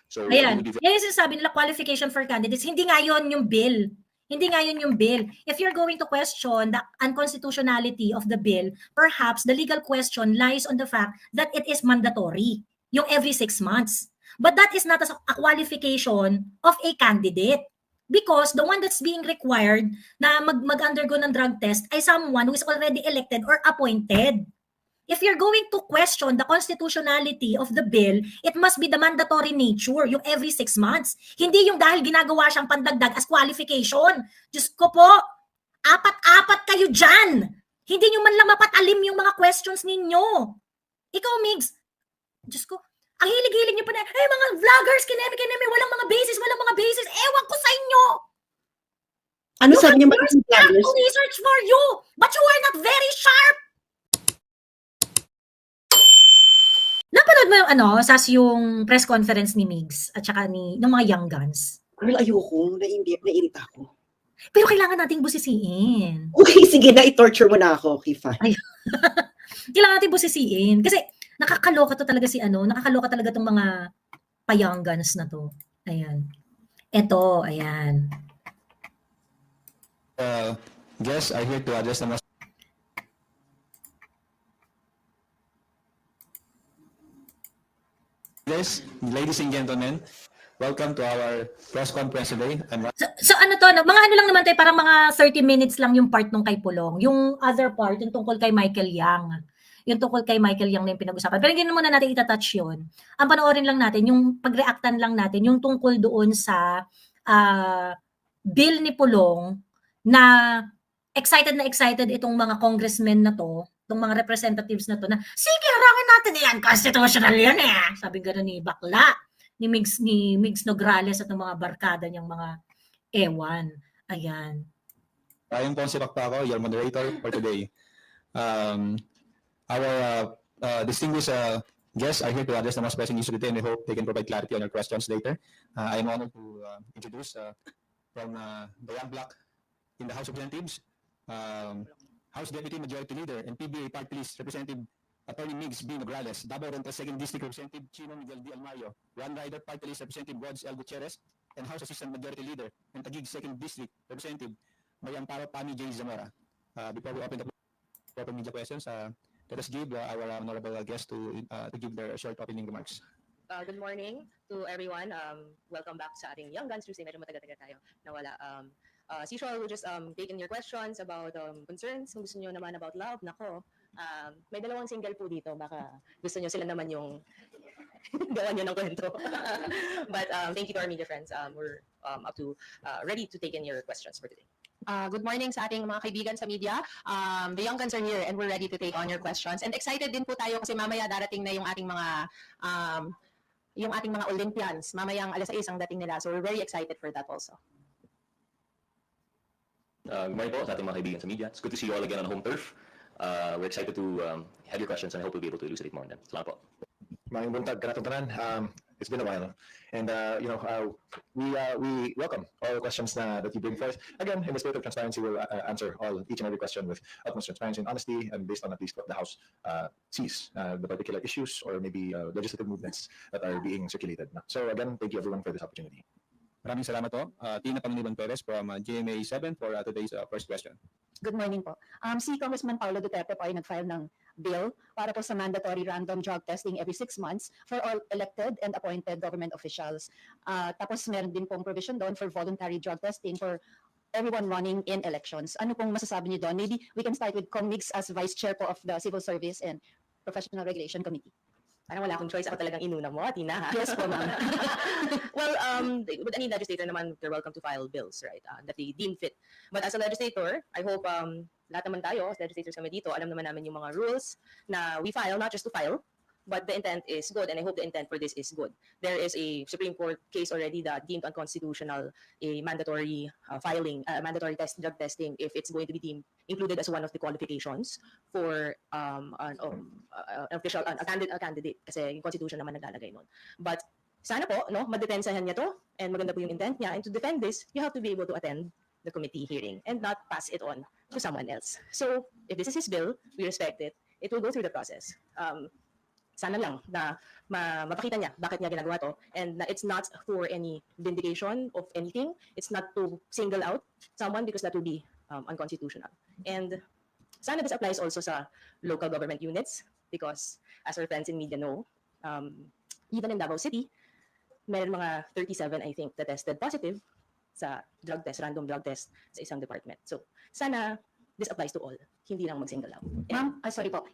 So ayan, yan yung sinasabi nila, qualification for candidates. Hindi nga yun yung bill. Hindi nga yun yung bill. If you're going to question the unconstitutionality of the bill, perhaps the legal question lies on the fact that it is mandatory, yung every 6 months. But that is not a qualification of a candidate. Because the one that's being required na mag-undergo ng drug test ay someone who is already elected or appointed. If you're going to question the constitutionality of the bill, it must be the mandatory nature, yung every 6 months. Hindi yung dahil ginagawa siyang pandagdag as qualification. Diyos ko po, apat-apat kayo dyan. Hindi nyo man lang mapatalim yung mga questions ninyo. Ikaw, Migs, Diyos ko, ang hilig-hilig nyo pa na, hey, mga vloggers, kinemi, walang mga basis. Ewan ko sa inyo. Ano sabi niyo, mga vloggers? To research for you, but you are not very sharp. Napanood mo yung yung press conference ni Migs at saka ng mga Young Guns? Girl, ayoko. Nairita ako. Pero kailangan nating busisiin. Okay, sige na, i-torture mo na ako. Okay, fine. Kailangan natin busisiin. Kasi nakakaloka to talaga nakakaloka talaga tong mga pa-Young Guns na to. Ayan. Ito, ayan. Guests are here to address the ladies and gentlemen, welcome to our press conference today. So mga lang naman tayo, parang mga 30 minutes lang yung part nung kay Pulong. Yung other part, yung tungkol kay Michael Yang. Yung tungkol kay Michael Yang na yung pinag-usapan. Pero hindi muna natin itatouch yun. Ang panoorin lang natin, yung pag-reactan lang natin, yung tungkol doon sa bill ni Pulong na excited itong mga congressmen na to, itong mga representatives na to, na sige, harangin natin yan, constitutional yan eh. Sabi gano'n ni Bakla, ni Migs Nograles at ng mga barkada niyang mga ewan. Ayan. Ayun po si Bakla, your moderator for today. Our distinguished guests are here to address the most pressing issues today, and we hope they can provide clarity on your questions later. I am honored to introduce from the Young Bloc in the House of Representatives, House Deputy Majority Leader and PBA Party List Representative Attorney Migs B. Nograles, Davao Oriental 2nd District Representative Chino Miguel D. Almario, One Rider Party List Representative Rods L. Gutierrez, and House Assistant Majority Leader and Taguig 2nd District Representative May Amparo Pani J. Zamora. Before we open the floor for media questions, let us give our honorable guests to give their short opening remarks. Good morning to everyone. Welcome back sa ating Young Guns Tuesday. Medyo matagal-tagal tayo nawala. As usual, we'll just take in your questions about concerns. Kung gusto nyo naman about love, nako. May dalawang single po dito. Baka gusto nyo sila naman yung gawa nyo ng kwento. But thank you to our media friends. We're up to ready to take in your questions for today. Good morning sa ating mga kaibigan sa media. The Young Guns are here and we're ready to take on your questions. And excited din po tayo kasi mamaya darating na yung ating mga Olympians. Mamayang alas 6 ang dating nila. So we're very excited for that also. Good morning po sa ating mga kaibigan sa media. It's good to see you all again on home turf. We're excited to have your questions and I hope we'll be able to elucidate more on them. Salamat po. Maayong buntag, kanatong tanan. It's been a while, and we welcome all the questions that you bring forth. Again, in the spirit of transparency, we'll answer each and every question with utmost transparency and honesty, and based on at least what the House sees, the particular issues or maybe legislative movements that are being circulated. So again, thank you everyone for this opportunity. Maraming salamat po. Tina Panganiban Perez from GMA 7 for today's first question. Good morning po. Si Congressman Paulo Duterte po ay nag-file ng bill para po sa mandatory random drug testing every 6 months for all elected and appointed government officials. Tapos meron din pong provision doon for voluntary drug testing for everyone running in elections. Ano pong masasabi niyo doon? Maybe we can start with Migs as Vice Chair po of the Civil Service and Professional Regulation Committee. Parang wala akong choice. Ako talagang inuna mo, Tina. Ha? Yes po, ma'am. Well, with any legislator naman, they're welcome to file bills, right? That they deem fit. But as a legislator, I hope lahat naman tayo, as legislators kami dito, alam naman namin yung mga rules na we file, not just to file, but the intent is good, and I hope the intent for this is good. There is a Supreme Court case already that deemed unconstitutional a mandatory mandatory drug testing if it's going to be deemed included as one of the qualifications for an official, a candidate, kasi yung Constitution naman naglalagay nun. But sana po, no, madepensahan niya to, and maganda po yung intent niya, and to defend this, you have to be able to attend the committee hearing and not pass it on to someone else. So if this is his bill, we respect it. It will go through the process. sana lang na mapakita niya bakit niya ginagawa to, and na it's not for any vindication of anything. It's not to single out someone because that would be unconstitutional. And sana this applies also sa local government units because as our friends in media know, even in Davao City, meron mga 37, I think, that tested positive sa drug test, random drug test sa isang department. So sana this applies to all, hindi lang mag-single out. Ma'am, sorry po.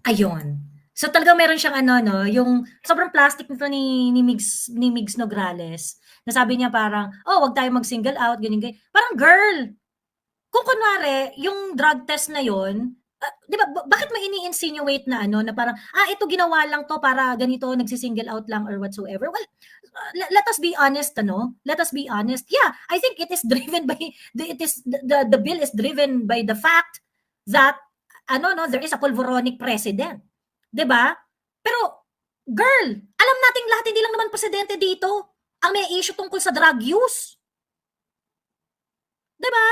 Ayun. So talagang meron siyang ano, no, yung sobrang plastic nito ni Migs Nograles. Na sabi niya parang, oh, wag tayo mag-single out, ganyan. Parang girl, kung kunwari, yung drug test na yon, di ba, bakit may ini-insinuate na ano, na parang, ito ginawa lang to para ganito, nagsi-single out lang or whatsoever. Well, let us be honest, ano? Let us be honest. Yeah, I think it is driven by, the bill is driven by the fact that there is a pulveronic president. 'Di ba? Pero, girl, alam nating lahat, hindi lang naman presidente dito ang may issue tungkol sa drug use. 'Di ba?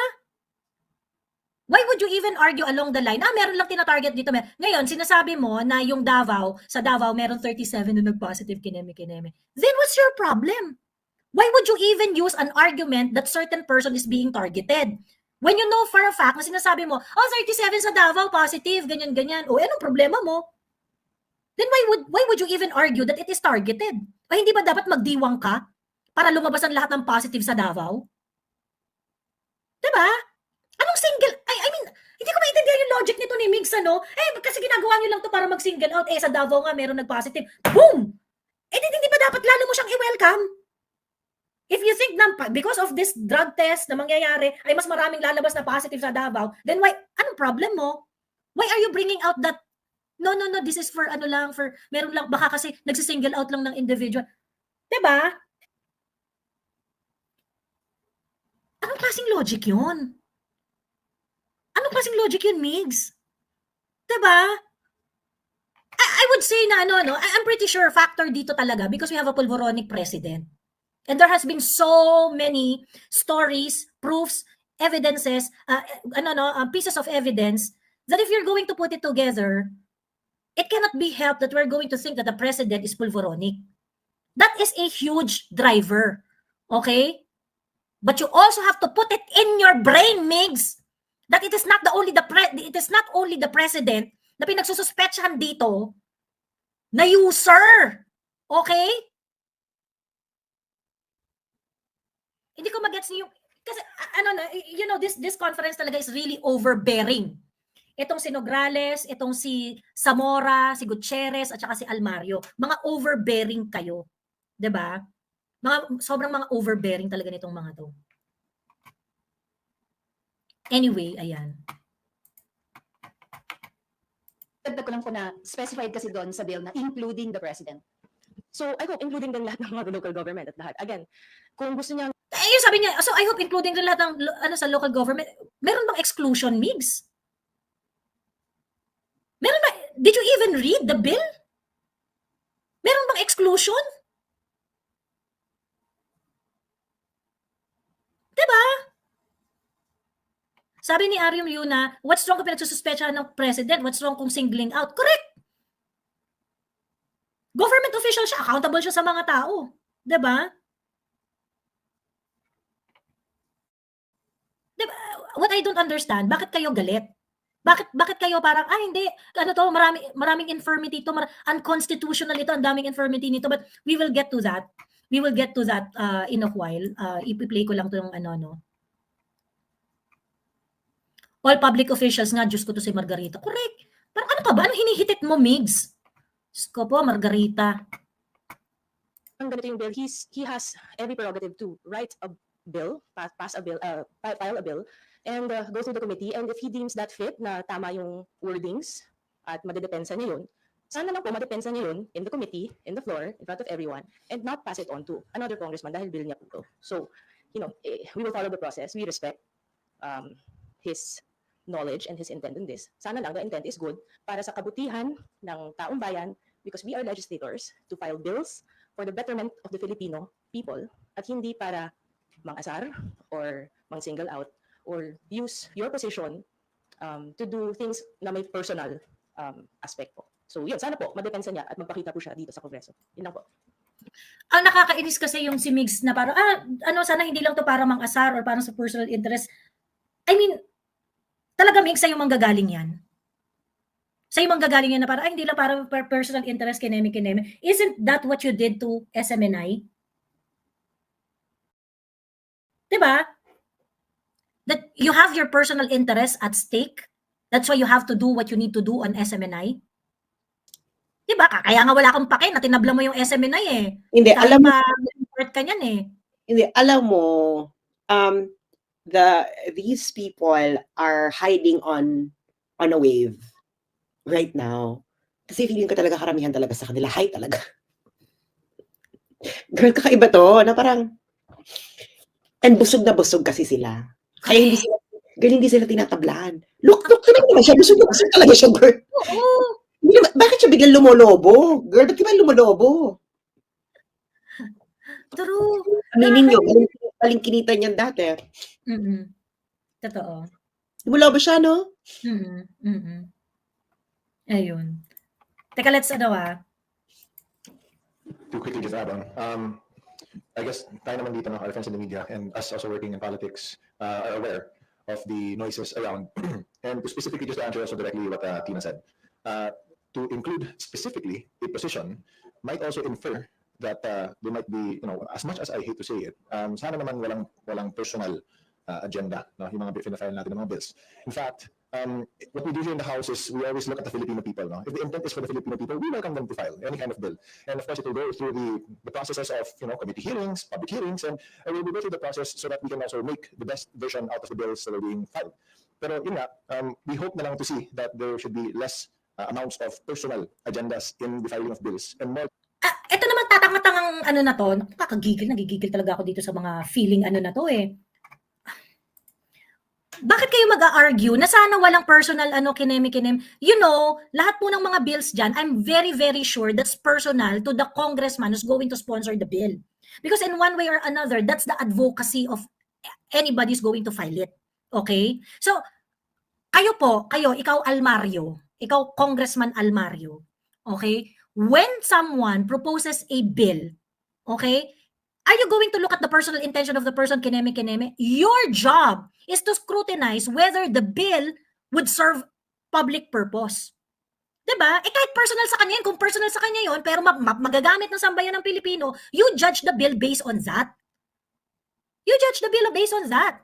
Why would you even argue along the line? Meron lang tina-target dito. Ngayon, sinasabi mo na yung sa Davao, meron 37 na nag-positive kineme-kineme. Then what's your problem? Why would you even use an argument that certain person is being targeted? When you know for a fact na sinasabi mo, 37 sa Davao, positive, ganyan-ganyan. Anong problema mo? Then why would you even argue that it is targeted? Hindi ba dapat magdiwang ka para lumabas ang lahat ng positive sa Davao? Diba? Anong single? I mean, hindi ko maintindihan yung logic nito ni Migs, ano? Kasi ginagawa nyo lang to para mag-single out. Sa Davao nga, meron nag-positive. Boom! Hindi ba dapat lalo mo siyang i-welcome? If you think na because of this drug test na mangyayari ay mas maraming lalabas na positive sa Davao, then why, anong problem mo? Why are you bringing out that, no, this is for meron lang, baka kasi nagsisingle out lang ng individual. Diba? Anong klaseng logic yun? Anong klaseng logic yun, Migs? Diba? I would say na I'm pretty sure factor dito talaga because we have a pulveronic president. And there has been so many stories, proofs, evidences, pieces of evidence that if you're going to put it together, it cannot be helped that we're going to think that the president is pulveronic. That is a huge driver. Okay? But you also have to put it in your brain, Migs, that it is not only the president na pinagsususpetsahan dito na user. Okay? Hindi ko magets yung kasi this conference talaga is really overbearing. Itong si Nograles, itong si Zamora, si Gutierrez at saka si Almario, mga overbearing kayo, 'di ba? Sobrang mga overbearing talaga nitong mga 'to. Anyway, ayan. Dagdag ko lang po na specified kasi doon sa bill na including the president. So I hope including din lahat ng mga local government at lahat. Again, kung gusto niya Yung sabi niya, so I hope including din lahat ng sa local government, meron bang exclusion, Migs? Meron ba? Did you even read the bill? Meron bang exclusion? Diba? Sabi ni Arium Yuna, what's wrong kung pinagsususpetsahan ng president? What's wrong kung singling out? Correct! Government official siya, accountable siya sa mga tao. Diba? What I don't understand, bakit kayo galit? Bakit kayo parang, hindi, maraming infirmity ito, unconstitutional ito, ang daming infirmity nito, but we will get to that. We will get to that in a while. Ipi-play ko lang to yung All public officials nga, Diyos ko to si Margarita. Correct. Parang ano ka ba? Anong hinihitit mo, Migs? Diyos ko po, Margarita. ang ganito yung bill, he has every prerogative to write a bill, pass a bill, file a bill, and go through the committee. And if he deems that fit na tama yung wordings at madedepensa niya yun, sana lang po madepensa niya yun in the committee, in the floor, in front of everyone, and not pass it on to another congressman dahil bill niya po to. So, we will follow the process. We respect his knowledge and his intent in this. Sana lang the intent is good para sa kabutihan ng taong bayan, because we are legislators to file bills for the betterment of the Filipino people at hindi para mang-asar or mang-single out or use your position to do things na may personal aspect po. So yun, sana po madepensa niya at magpakita po siya dito sa Kongreso. Yun lang po. Ang nakakainis kasi yung si Migs na parang, sana hindi lang to para mang-asar or parang sa personal interest. I mean, talaga Migs, sa'yo manggagaling yan. Sa'yo manggagaling yan na parang, hindi lang para personal interest, kineme. Isn't that what you did to SMNI? Diba? That you have your personal interest at stake. That's why you have to do what you need to do on SMNI. Diba? Kaya nga wala kang pake na tinabla mo yung SMNI eh. Hindi, Kahit alam mo, report ka niyan eh. hindi, alam mo, these people are hiding on a wave right now. Kasi feeling ko talaga karamihan talaga sa kanila, high talaga. Girl, kakaiba to, na parang, and busog na busog kasi sila. Kaya hindi sila tinatablaan. Look naman siya, busog na busog talaga siya, girl. Oo. Bakit siya biglang lumolobo? Girl, ba't di ba lumolobo? True. Aminin nyo, baling kinita niyan dati. Totoo. Lumolobo siya, no? Ayun. Teka, let's To quickly just add on, I guess tayo naman dito, our friends in the media and us also working in politics are aware of the noises around. And to specifically just answer also directly what Tina said, to include specifically a position might also infer that there might be, as much as I hate to say it, sana naman walang personal agenda, no? Yung mga pinafile natin ng mga bills. In fact, what we do here in the House is we always look at the Filipino people. No? If the intent is for the Filipino people, we welcome them to file any kind of bill. And of course, it will go through the processes of committee hearings, public hearings, and we will go through the process so that we can also make the best version out of the bills that are being filed. Pero yun nga, we hope na lang to see that there should be less amounts of personal agendas in the filing of bills and more. Ito naman tatanga-tangang na to, nagigigil talaga ako dito sa mga feeling na to eh. Bakit kayo mag-a-argue na sana walang personal kineme? Lahat po ng mga bills dyan, I'm very, very sure that's personal to the congressman who's going to sponsor the bill. Because in one way or another, that's the advocacy of anybody who's going to file it. Okay? So, ikaw Almario, ikaw Congressman Almario, okay? When someone proposes a bill, okay, are you going to look at the personal intention of the person, kineme? Your job is to scrutinize whether the bill would serve public purpose. Diba? Kahit personal sa kanya yun, kung personal sa kanya yun, pero magagamit ng sambayan ng Pilipino, you judge the bill based on that. You judge the bill based on that.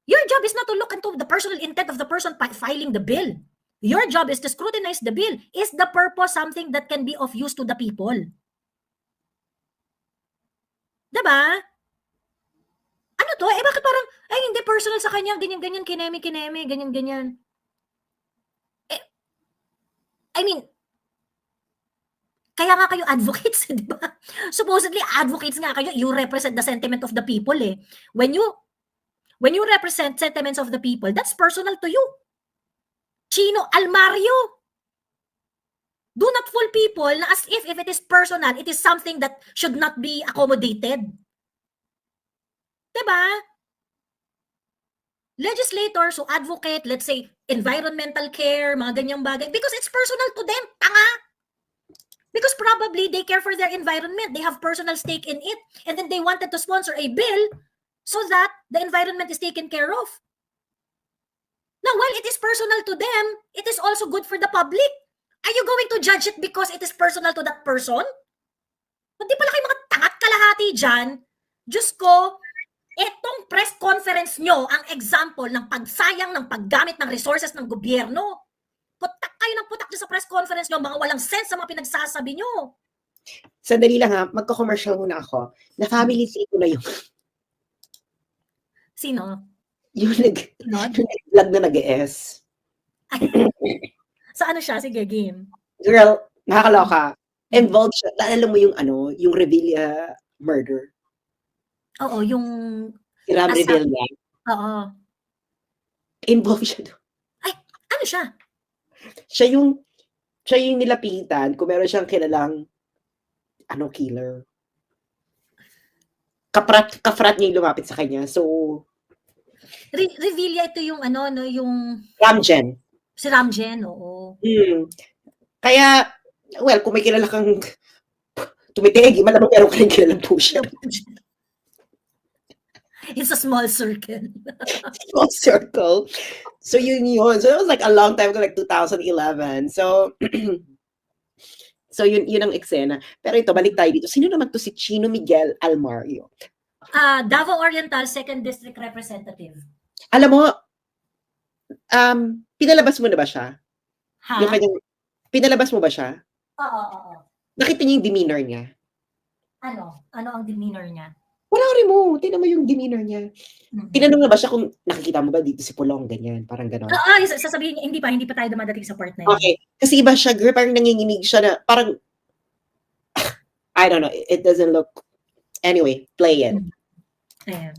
Your job is not to look into the personal intent of the person filing the bill. Your job is to scrutinize the bill. Is the purpose something that can be of use to the people? Diba? Ano to? Bakit parang, hindi personal sa kanya, ganyan-ganyan, kineme, ganyan-ganyan. I mean, kaya nga kayo advocates, di ba? Supposedly, advocates nga kayo. You represent the sentiment of the people eh. When you represent sentiments of the people, that's personal to you. Chino, Almario. Do not fool people na as if it is personal, it is something that should not be accommodated. Diba? Legislators who advocate, let's say, environmental care, mga ganyang bagay, because it's personal to them, tanga. Because probably they care for their environment, they have personal stake in it, and then they wanted to sponsor a bill so that the environment is taken care of. Now, while it is personal to them, it is also good for the public. Are you going to judge it because it is personal to that person? Hindi pala kayo mga tangat kalahati dyan. Diyos ko, etong press conference nyo ang example ng pagsayang ng paggamit ng resources ng gobyerno. Putak kayo ng putak dyan sa press conference nyo, mga walang sense sa mga pinagsasabi nyo. Sandali lang ha, magko-commercial muna ako. Na family tree ko na yung... Sino? Yung nag-vlog na nag-ES. Sa ano siya? Sige, game. Girl, nakakaloka. Involved siya. Alam mo yung yung Revilla murder. Oo, yung... Si Ram Revilla. Oo. Involved siya doon. Ay, ano siya? Siya yung nilapitan kung meron siyang kilalang killer. Kafrat niya yung lumapit sa kanya. So, Revilla ito yung yung... Ramjen. Si Ramjen, oo. Kaya, well, kung may kilala kang tumitegi, malamang meron ka rin kilalang pusher. It's a small circle. Small circle. So yun. So it was like a long time ago, like 2011. So, so yun ang eksena. Pero ito, balik tayo dito. Sino naman to si Chino Miguel Almario? Davao Oriental 2nd District Representative. Alam mo, pinalabas mo na ba siya? Ha? Yung kanyang, pinalabas mo ba siya? Oo. Nakita niyo yung demeanor niya? Ano? Ano ang demeanor niya? Wala rin mo. Tingnan mo yung demeanor niya. Tinanong na ba siya kung nakikita mo ba dito si Pulong, ganyan, parang gano'n. Sasabihin niya, hindi pa tayo dumadating sa part na yun. Okay. Kasi iba siya, girl, parang nanginginig siya na, parang, I don't know, it doesn't look, anyway, play it. Ayan.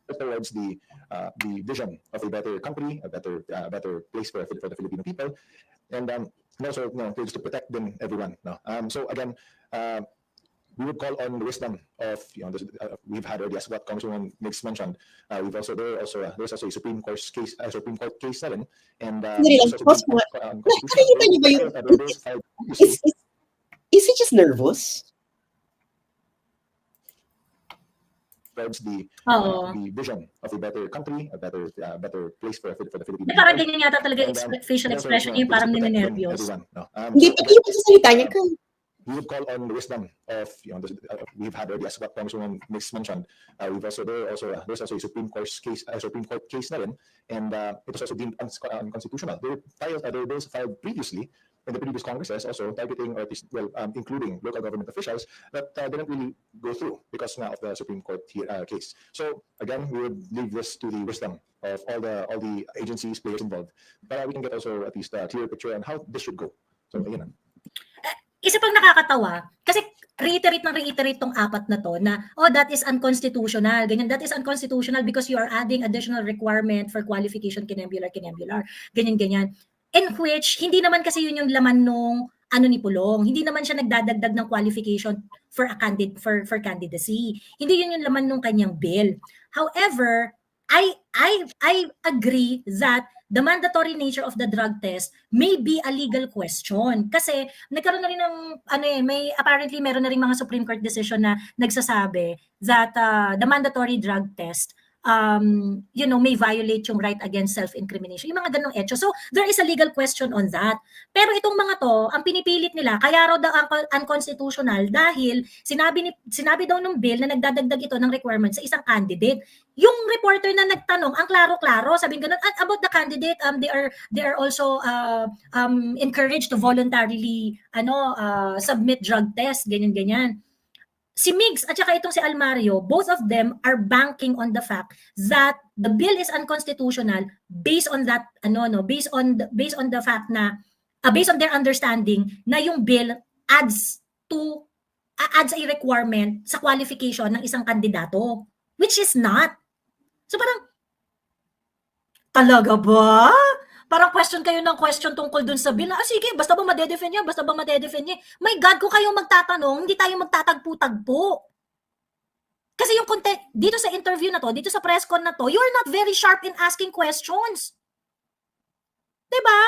Towards the vision of a better country, a better place for the Filipino people, and also, just to protect them, everyone. No? So again, we would call on the wisdom of we've had already, as what Congresswoman Mix mentioned. There's also a Supreme Court case, na rin, and is he just nervous? Towards the vision of a better country, a better place for the Philippines. Parang ganyan yata talaga facial expression niya, parang ninenervyos. Hindi pa yung pagsasalita niya, girl. We would call on the wisdom of we've had already, as what Congresswoman Mix mentioned. There's also a Supreme Court case na rin, and it was also deemed unconstitutional. There were bills filed previously in the previous Congresses, also targeting, or at least, including local government officials that didn't really go through because now of the Supreme Court case. So again, we would leave this to the wisdom of all the agencies, players involved, but we can get also at least a clear picture on how this should go. So again. Isa pang nakakatawa, kasi reiterate tong apat na to na, that is unconstitutional, ganyan, that is unconstitutional because you are adding additional requirement for qualification, kinambular, ganyan. In which, hindi naman kasi yun yung laman nung ni Pulong. Hindi naman siya nagdadagdag ng qualification for candidacy. Hindi yun yung laman nung kanyang bill. However, I agree that the mandatory nature of the drug test may be a legal question. Kasi nagkaroon na rin ng, apparently meron na rin mga Supreme Court decision na nagsasabi that the mandatory drug test may violate yung right against self-incrimination. Yung mga ganong etyo. So, there is a legal question on that. Pero itong mga to, ang pinipilit nila, kaya raw daw unconstitutional dahil sinabi daw ng bill na nagdadagdag ito ng requirement sa isang candidate. Yung reporter na nagtanong, ang klaro-klaro, sabihin ganun, about the candidate, they are also encouraged to voluntarily submit drug test, ganyan. Si Migs at saka itong si Almario, both of them are banking on the fact that the bill is unconstitutional based on that based on the fact na based on their understanding na yung bill adds a requirement sa qualification ng isang kandidato, which is not. So parang talaga ba? Parang question kayo ng question tungkol dun sa bill. Sige, basta ba madedefend niya? My God, kung kayong magtatanong, hindi tayo magtatagpo-tagpo. Kasi yung content, dito sa interview na to, dito sa press con na to, you're not very sharp in asking questions. Diba?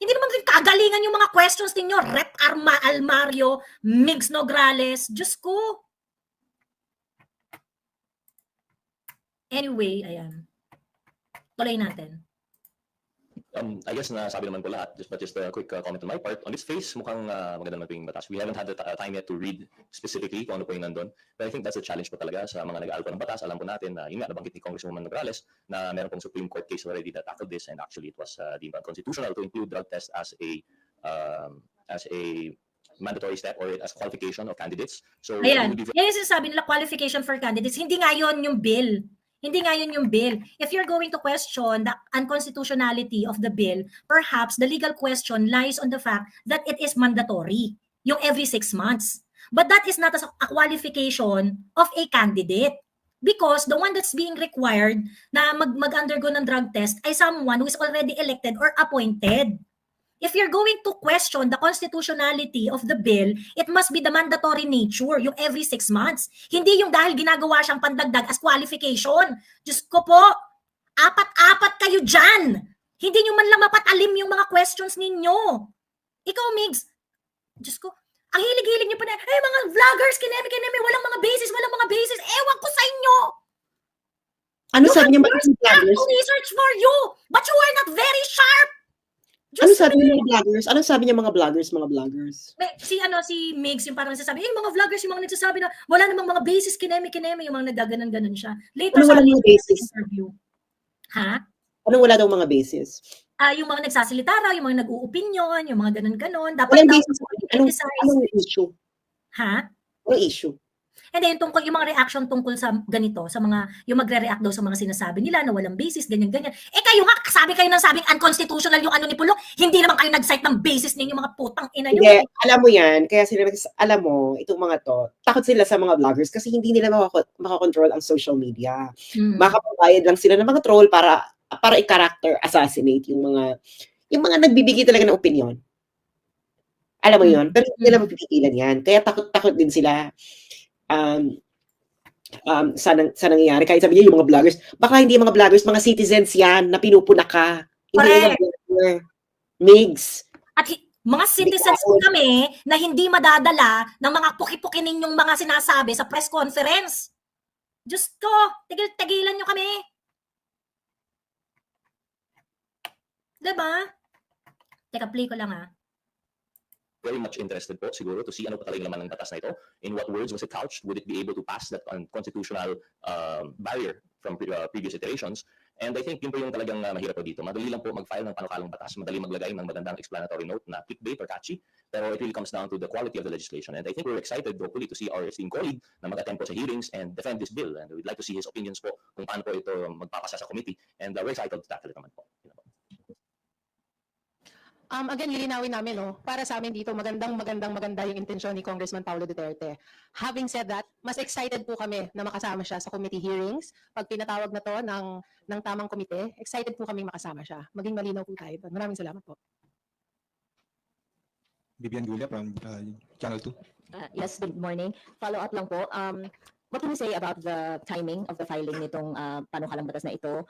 Hindi naman rin kagalingan yung mga questions ninyo. Rep. Almario, Migs Nograles, Diyos ko. Anyway, ayan. Tuloy natin. I guess nasabi naman ko lahat, but just a quick comment on my part. On this phase, mukhang maganda naman yung batas. We haven't had the time yet to read specifically kung ano po yung nandun. But I think that's a challenge po talaga sa mga nag-aalpo ng batas. Alam po natin na yun nga, nabanggit ni Congresswoman Nograles na meron pong Supreme Court case already that tackled this, and actually it was deemed unconstitutional to include drug test as a mandatory step or as qualification of candidates. So, ayan, yan yung sinasabi nila, qualification for candidates. Hindi nga yun yung bill. If you're going to question the unconstitutionality of the bill, perhaps the legal question lies on the fact that it is mandatory, yung every 6 months. But that is not a qualification of a candidate, because the one that's being required na mag-undergo ng drug test ay someone who is already elected or appointed. If you're going to question the constitutionality of the bill, it must be the mandatory nature, yung every 6 months. Hindi yung dahil ginagawa siyang pandagdag as qualification. Diyos ko po, apat-apat kayo dyan. Hindi nyo man lang mapatalim yung mga questions ninyo. Ikaw, Migs, Diyos ko, ang hilig-hilig nyo pa na, mga vloggers, kinemi, walang mga basis. Ewan ko sa inyo. Ano You sabi have niya mga years back vloggers? to research for you, but you are not very sharp. Ano Diyos sabi me. niya mga vloggers? Ano sabi niya mga vloggers? Si Migs yung parang nagsasabi, yung mga vloggers yung mga nagsasabi na wala namang mga basis, kinemi, yung mga nagaganon-ganon siya. Later Ano wala sabi mga niya basis? sa interview. Ha? Anong wala daw mga basis? Yung mga nagsasalita raw, yung mga nag-uopinyon, yung mga ganon-ganon. Dapat Walang daw basis. criticize. Anong issue? Ha? Anong issue? And then yung mga reaction tungkol sa ganito, sa mga yung magre-react daw sa mga sinasabi nila na walang basis, ganyan. Kayo nga, sabi kayo ng sabing unconstitutional yung ano ni Pulong, hindi naman kayo nag-cite ng basis ninyo, mga putang ina nyo. Hindi, alam mo yan, kaya sila, alam mo, itong mga to, takot sila sa mga vloggers kasi hindi nila makakontrol ang social media. Makapagbayad lang sila ng mga troll para i-character assassinate yung mga nagbibigay talaga ng opinion. Alam mo yun? Pero hindi nila mapipigilan yan. Kaya takot din sila sa nangyayari. Kahit sabi niya yung mga vloggers, baka hindi mga vloggers, mga citizens yan na pinupuna ka. Hindi nila vlogger. Migs. At mga citizens po kami na hindi madadala ng mga puki-puki ninyong mga sinasabi sa press conference. Diyos ko, tigil-tigilan nyo kami. Diba? Teka, play ko lang ha. Very much interested po siguro to see ano pa talaga yung laman ng batas na ito. In what words was it couched? Would it be able to pass that constitutional barrier from previous iterations? And I think yun po yung talagang mahirap po dito. Madali lang po mag-file ng panukalang batas, madali maglagay ng magandang explanatory note na clickbait or catchy, pero it really comes down to the quality of the legislation. And I think we're excited hopefully to see our esteemed colleague na mag-attend po sa hearings and defend this bill. And we'd like to see his opinions po kung paano po ito magpapasa sa committee. And we're excited to tackle it naman po. Again, lilinawin namin, para sa amin dito, maganda yung intensyon ni Congressman Paulo Duterte. Having said that, mas excited po kami na makasama siya sa committee hearings. Pag pinatawag na to ng tamang komite, excited po kami makasama siya. Maging malinaw po tayo. Maraming salamat po. Vivian Gulia from Channel 2. Yes, good morning. Follow up lang po. What can you say about the timing of the filing nitong panukalang batas na ito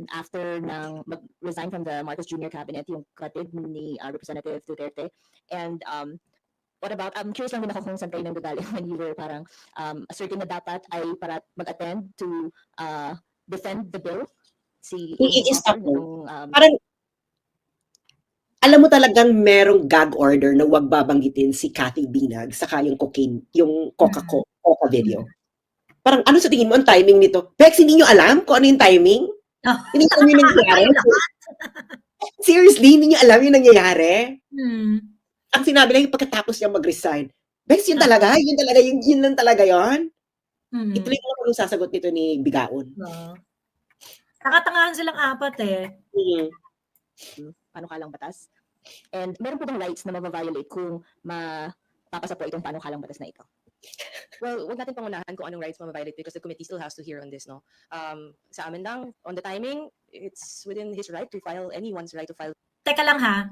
after nang mag-resign from the Marcos Jr. cabinet yung kapatid ni Representative Duterte? And what about, I'm curious lang din ako kung saan kayo nang gagaling when you were parang asserting na dapat ay para mag-attend to defend the bill? Parang, alam mo talagang merong gag order na wag babanggitin si Cathy Binag saka yung cocaine, yung Coca video. Parang ano sa tingin mo ang timing nito? Bex, hindi nyo alam kung ano yung timing? Hindi nyo alam yung nangyayari? Seriously, hindi nyo alam yung nangyayari? Ang sinabi lang yung pagkatapos niya mag-resign. Bex, yun talaga? Yun lang talaga yun? Ito lang yung sasagot nito ni Bigaon. Nakatangahan silang apat eh. Panukalang batas. And meron po bang rights na mabaviolate kung mapapasa po itong panukalang batas na ito? Well, wag natin pangunahan kung anong rights ma-violate because the committee still has to hear on this, no? Sa amin lang, on the timing, it's within his right to file, anyone's right to file. Teka lang ha.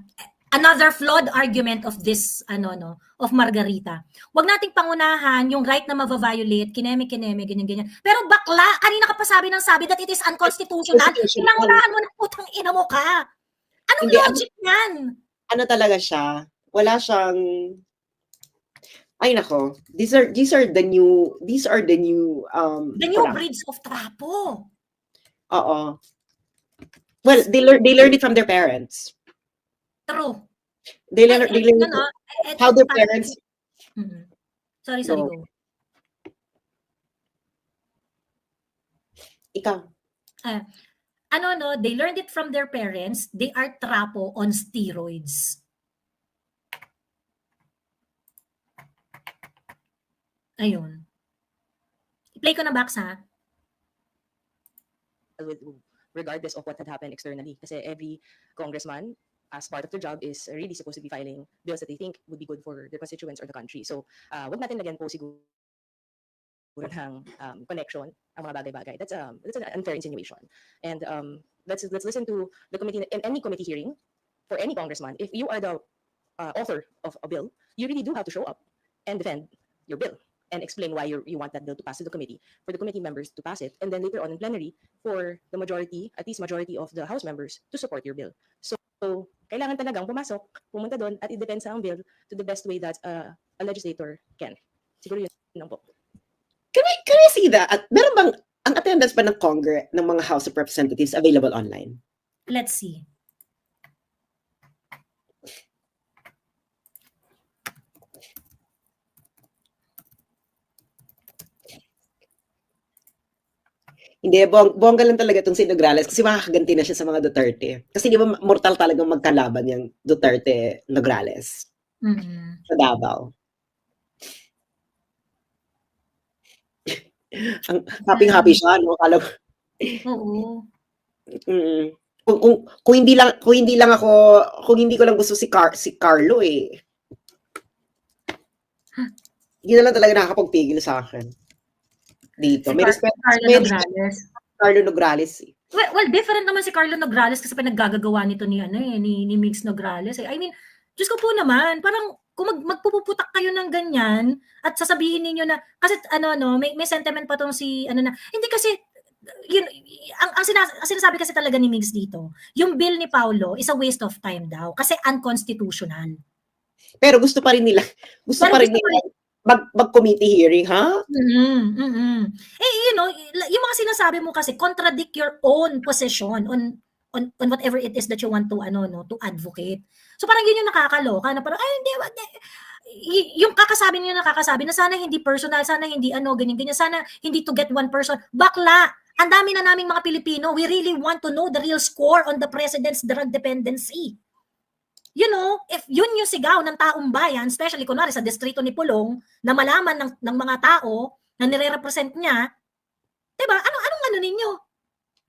Another flawed argument of this, of Margarita. Wag nating pangunahan yung right na ma-violate, kineme, ganyan. Pero bakla, kanina ka pa sabi that it is unconstitutional. Pinangunahan mo na putang ina mo ka. Anong logic yan? Ano talaga siya? Wala siyang... Ay nako, these are the new the new breeds of trapo. Oo. Well, they learned it from their parents. True. They learned how their parents. Sorry, go. Ikaw. They learned it from their parents. They are trapo on steroids. Ayun. I-play ko na Bax ha. Regardless of what had happened externally. Kasi every congressman, as part of their job, is really supposed to be filing bills that they think would be good for their constituents or the country. So, wag natin lagyan po siguro ng connection ang mga bagay-bagay. That's an unfair insinuation. And let's listen to the committee, in any committee hearing, for any congressman, if you are the author of a bill, you really do have to show up and defend your bill. and explain why you want that bill to pass to the committee, for the committee members to pass it, and then later on in plenary, for the majority, at least majority of the House members, to support your bill. So kailangan talagang pumunta doon at i-depensa ang bill to the best way that a legislator can. Siguro yun lang po. Can I see that? Meron bang ang attendance ba ng Congress ng mga House of Representatives available online? Let's see. Hindi, bongga lang talaga itong si Nograles kasi makakaganti na siya sa mga Duterte. Kasi di ba mortal talagang magkalaban yung Duterte-Nograles sa Davao. Ang happy siya, no? Akala ko. Oo. Kung hindi ko lang gusto si Carlo eh. Hindi na lang talaga nakakapagpigil sa akin. Dito. May respect. Carlo Nograles. Well, different naman si Carlo Nograles kasi pinaggagawa nito ni Migs Nograles. I mean, Diyos ko po naman, parang kung magpupuputak kayo ng ganyan at sasabihin niyo na kasi may sentiment pa tong si hindi kasi yun, ang sinasabi kasi talaga ni Migs dito, yung bill ni Paulo is a waste of time daw kasi unconstitutional. Pero gusto pa rin nila mag-committee hearing, ha? Yung mga sinasabi mo kasi contradict your own position on whatever it is that you want to to advocate. So parang yun yung nakakaloka na parang hindi yung kakasabi niyo na sana hindi personal, sana hindi ganyan, sana hindi to get one person. Bakla, ang dami na naming mga Pilipino, we really want to know the real score on the president's drug dependency. If yun yung sigaw ng taong bayan, especially kunwari sa distrito ni Pulong, na malaman ng mga tao na nire-represent niya, diba? Anong ninyo?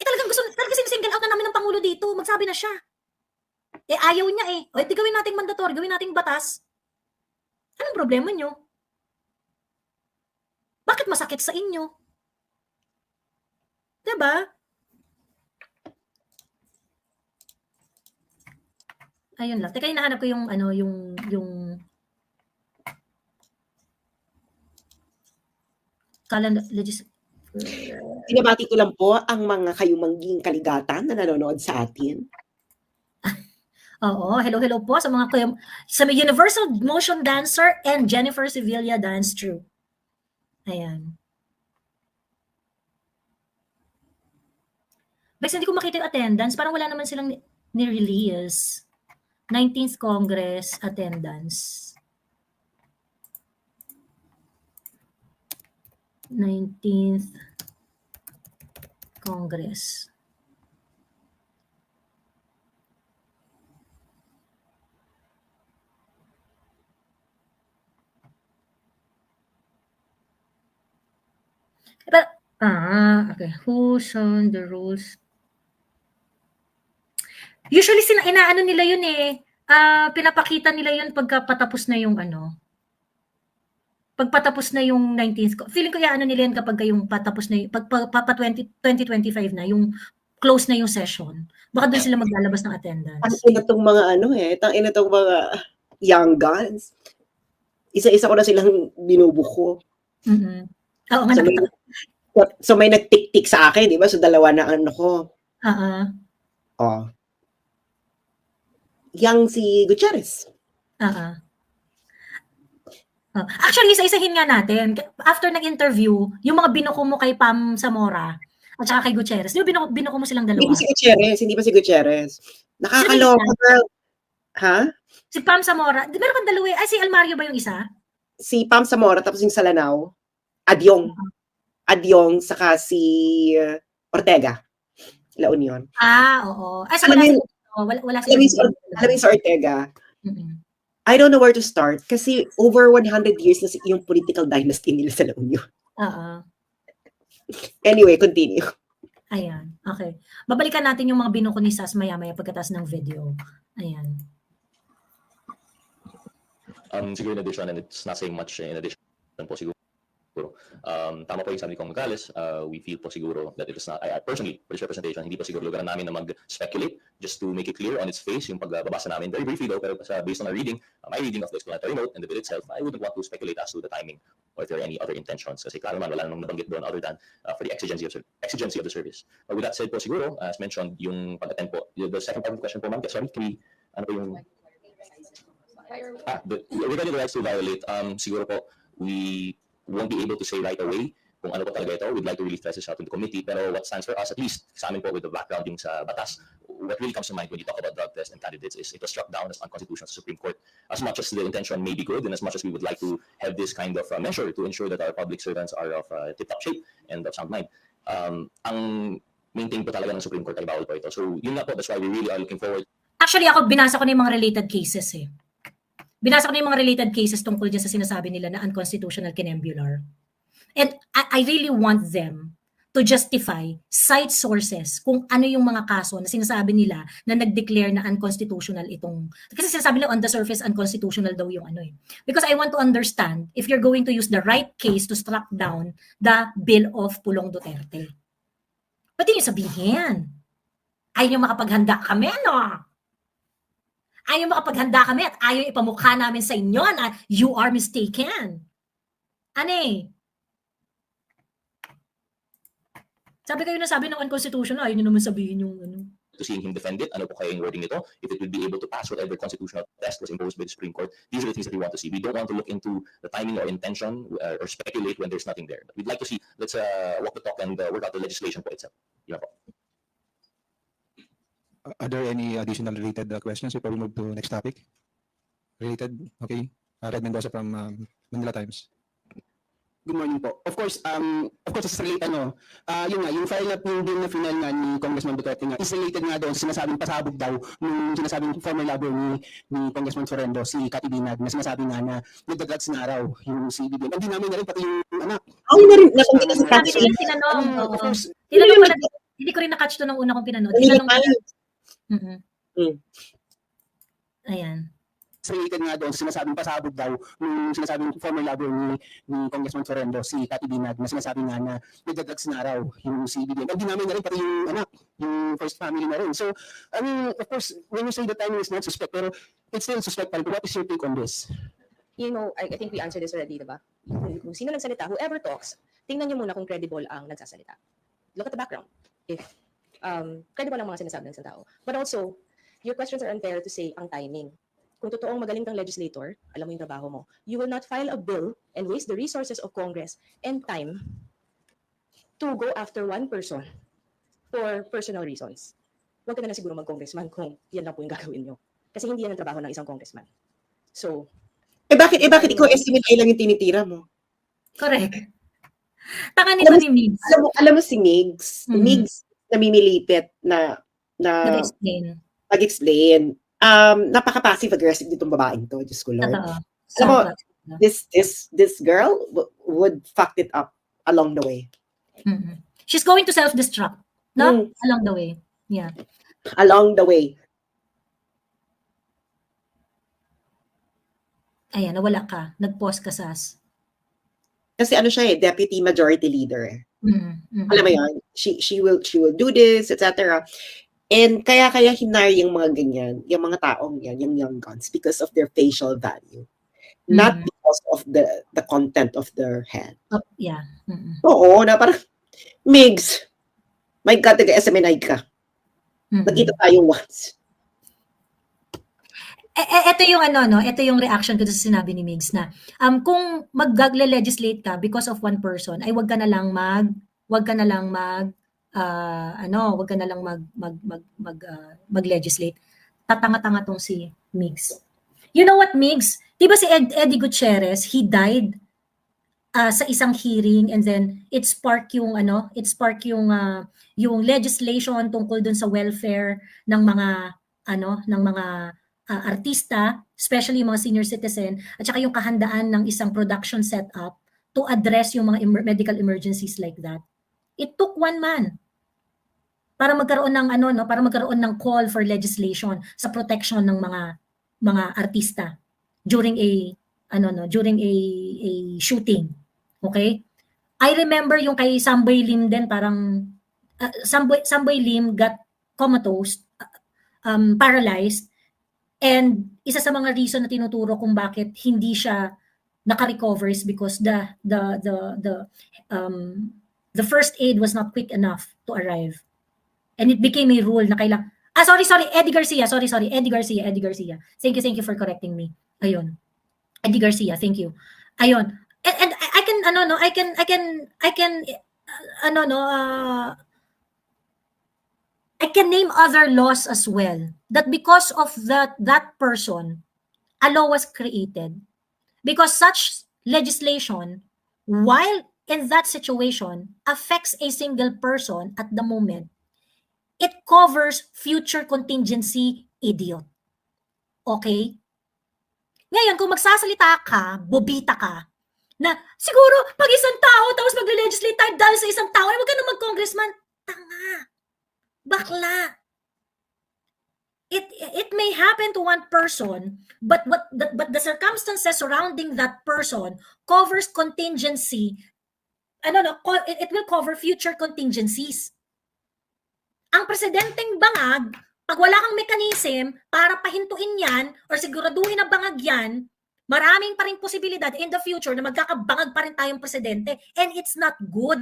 Talagang sinisingle out na namin ng Pangulo dito, magsabi na siya. Ayaw niya O, di gawin nating mandatory, gawin nating batas. Anong problema nyo? Bakit masakit sa inyo? Diba? Ayun lang. Teka, hinahanap ko yung Pinabati ko lang po ang mga kayumangging kaligatan na nanonood sa atin. Oo, hello po sa Universal Motion Dancer and Jennifer Sevilla Dance Troupe. Ayan. Basta hindi ko makita yung attendance, parang wala naman silang ni-release. 19th Congress attendance. 19th Congress. Okay. Who's on the rules? Usually inaano nila yun pinapakita nila yun pagkapatapos na yung pagpatapos na yung 19th. Feeling ko nila yun kapag yung patapos na yung 2025 na yung close na yung session. Baka doon sila maglalabas ng attendance. Tangina tong mga tangina tong mga young guns. Isa-isa ko na silang binubuko. Oo nga. So may nagtik-tik sa akin, di ba? So dalawa na ko. Oh. Yang si Gutierrez. Actually, isa-isahin nga natin. After nag-interview, yung mga binuko mo kay Pam Zamora at saka kay Gutierrez, di ba binuko mo silang dalawa? Hindi pa si Gutierrez. Nakakaloka, girl. Ha? Si Pam Zamora. Meron kang dalawa. Si Almario ba yung isa? Si Pam Zamora, tapos yung Salanao. Adyong, saka si Ortega. La Union. Oo. Wala alam mo sa Ortega. I don't know where to start kasi over 100 years na yung political dynasty nila sa La Union. Anyway, continue. Ayan. Okay. Babalikan natin yung mga binuko ni Sas maya-maya pagkatapos ng video. Ayan. Siguro in addition, and it's not saying much in addition po siguro. Tama po yung sabi ni Kong Nogales, we feel po siguro that it is not, I personally, for this representation, hindi po siguro lugar namin na mag-speculate, just to make it clear on its face, yung pagbabasa namin, very briefly though, pero based on our reading, my reading of the explanatory note and the bill itself, I wouldn't want to speculate as to the timing or if there are any other intentions. Kasi klaro naman, wala namang nabanggit doon other than for the exigency of the service. But with that said po, siguro, as mentioned, yung pag-attend po, the second part of the question po, ma'am, sorry, can we, ano po yung... regarding the rights to violate, siguro po, we won't be able to say right away kung ano po talaga ito. We'd like to really stress this out in the committee. Pero what stands for us, at least sa amin po with the background yung sa batas, what really comes to mind when you talk about drug tests and candidates is it was struck down as unconstitutional sa Supreme Court. As much as the intention may be good and as much as we would like to have this kind of measure to ensure that our public servants are of tip-top shape and of sound mind, ang maintain po talaga ng Supreme Court ay bawal po ito. So yun nga po, that's why we really are looking forward. Actually, ako binasa ko na yung mga related cases eh. Binasa ko na yung mga related cases tungkol dyan sa sinasabi nila na unconstitutional kinembular. And I really want them to justify, cite sources kung ano yung mga kaso na sinasabi nila na nag-declare na unconstitutional itong, kasi sinasabi nila on the surface unconstitutional daw yung ano eh. Because I want to understand if you're going to use the right case to strike down the bill of Pulong Duterte. Pwede nyo sabihin, ayaw nyo makapaghanda kami, no? Ayaw makapaghanda kami at ayaw ipamukha namin sa inyo na you are mistaken. Ano eh? Sabi kayo na sabi ng unconstitutional, ayaw nyo naman sabihin yung ano. To seeing him defend it, ano po kaya yung wording nito, if it would be able to pass whatever constitutional test was imposed by the Supreme Court, these are the things that we want to see. We don't want to look into the timing or intention or speculate when there's nothing there. But we'd like to see, let's walk the talk and work out the legislation po itself. Yun po. Are there any additional related questions before we move to next topic? Related? Okay. Red Mendoza from Manila Times. Good morning po. Of course, sa relate yun nga, yung file na yung bill na final nga ni Congressman Duterte nga, is related nga doon sa sinasabing pasabog daw nung sinasabing former lover ni Congressman Sorrendo, si Cathy Binag, na sinasabi nga na nagdadrugs na raw yung si BBM. Hindi namin na rin pati yung anak. Yun na rin, nasanggit na sa Sabi taxi. nila tinanong. Tinanong ko na, hindi ko rin na-catch to nung una kong pinanood. Tinanong ko na. Ayan. Related nga doon sa sinasabing pasabog daw nung sinasabing former lover ni Congressman Sorrendo, si Cathy Binag, na sinasabi nga na nagdadrugs na raw yung si BBM. Hindi namin na rin pati yung anak, yung first family na rin. So, I mean, of course, when you say the timing is not suspect, pero it's still suspect pa rin. What is your take on this? You know, I think we answered this already, diba? Kung sino nagsalita, whoever talks, tingnan niyo muna kung credible ang nagsasalita. Look at the background. If credible ang mga sinasabi ng isang tao. But also, your questions are unfair to say ang timing. Kung totoong magaling kang legislator, alam mo yung trabaho mo, you will not file a bill and waste the resources of Congress and time to go after one person for personal reasons. Huwag ka na siguro mag-congressman kung yan lang po yung gagawin nyo. Kasi hindi yan ang trabaho ng isang congressman. So, bakit ikaw estimate lang yung tinitira mo? Correct. Tanga nito ni Migs. Alam mo si Migs, Migs namimilipit na mag-explain. Napaka-passive-aggressive ditong babaeng to, Diyos ko Lord. Alam mo, this girl would fuck it up along the way. She's going to self-destruct, no? Along the way. Yeah. Along the way. Ayan, nawala ka. Nag-pause ka, Sas. Kasi ano siya deputy majority leader eh. Alam mo yan, she will do this, etc. And kaya hinire yung mga ganyan, yung mga taong yan, yung young guns, because of their facial value. Not because of the content of their head. Yeah. Oo, na parang, Migs, my God, taga-SMNI ka. Nakita tayo once. Ito yung ito yung reaction ko sa sinabi ni Migs na kung mag-legislate ka because of one person, ay wag ka na lang mag-legislate. Tatanga-tanga tong si Migs. You know what, Migs? Diba si Eddie Gutierrez, he died sa isang hearing and then it spark yung legislation tungkol dun sa welfare ng mga artista, especially mga senior citizen, at saka yung kahandaan ng isang production setup to address yung mga medical emergencies like that. It took one man para magkaroon ng call for legislation sa protection ng mga artista during a shooting. Okay? I remember yung kay Samboy Lim din, parang Samboy Lim got comatose, paralyzed, and isa sa mga reason na tinuturo kung bakit hindi siya naka-recover is because the first aid was not quick enough to arrive. And it became a rule na kailang, sorry, Eddie Garcia, Eddie Garcia. Thank you for correcting me. Ayun. Eddie Garcia, thank you. Ayun. And I can name other laws as well that because of that person, a law was created. Because such legislation, while in that situation, affects a single person at the moment, it covers future contingency, idiot. Okay? Ngayon, kung magsasalita ka, bobita ka, na siguro pag isang tao tapos magle-legislate tayo dahil sa isang tao, wag ka na mag-congressman. Tanga. Bakla. It may happen to one person, but the circumstances surrounding that person covers contingency. It will cover future contingencies. Ang presidenteng bangag, pag wala kang mechanism para pahintuin yan or siguraduhin na bangag yan, maraming pa rin posibilidad in the future na magkakabangag pa rin tayong presidente, and it's not good.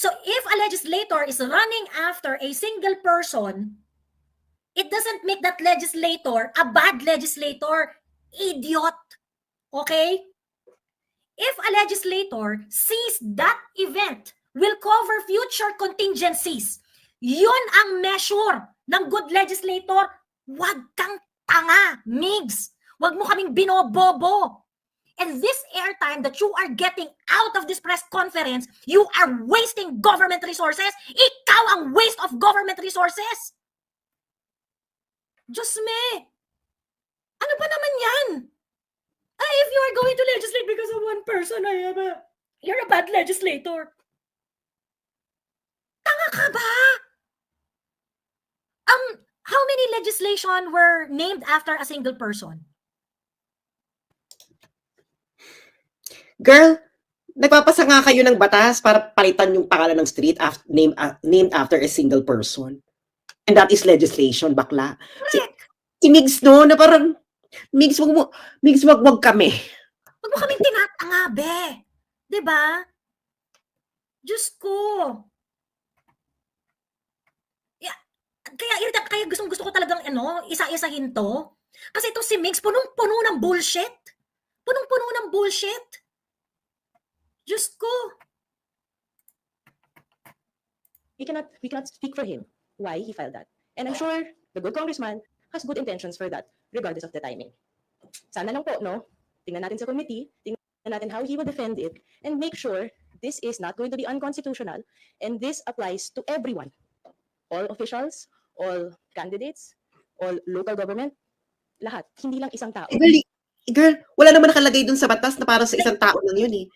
So if a legislator is running after a single person, it doesn't make that legislator a bad legislator, idiot. Okay? If a legislator sees that event will cover future contingencies, yun ang measure ng good legislator. Wag kang tanga, Migs. Wag mo kaming binobobo. And this airtime that you are getting out of this press conference, you are wasting government resources. Ikaw ang waste of government resources. Diyos me. Ano ba naman yan? If you are going to legislate because of one person, you're a bad legislator. Tanga ka ba? How many legislation were named after a single person? Girl, nagpapasa nga kayo ng batas para palitan yung pangalan ng street named after a single person. And that is legislation, bakla. Si Migs, no, na parang, Migs, wag kami. Wag mo kaming tinatanga, be. Diba? Diyos ko. Kaya gusto ko talagang isa-isahin to. Kasi ito si Migs, punong-puno ng bullshit. Punong-puno ng bullshit. Diyos ko. We cannot speak for him why he filed that. And I'm sure the good congressman has good intentions for that, regardless of the timing. Sana lang po, no? Tingnan natin sa committee, tingnan natin how he will defend it, and make sure this is not going to be unconstitutional, and this applies to everyone. All officials, all candidates, all local government, lahat. Hindi lang isang tao. Girl, wala naman nakalagay dun sa batas na para sa isang tao lang yun eh.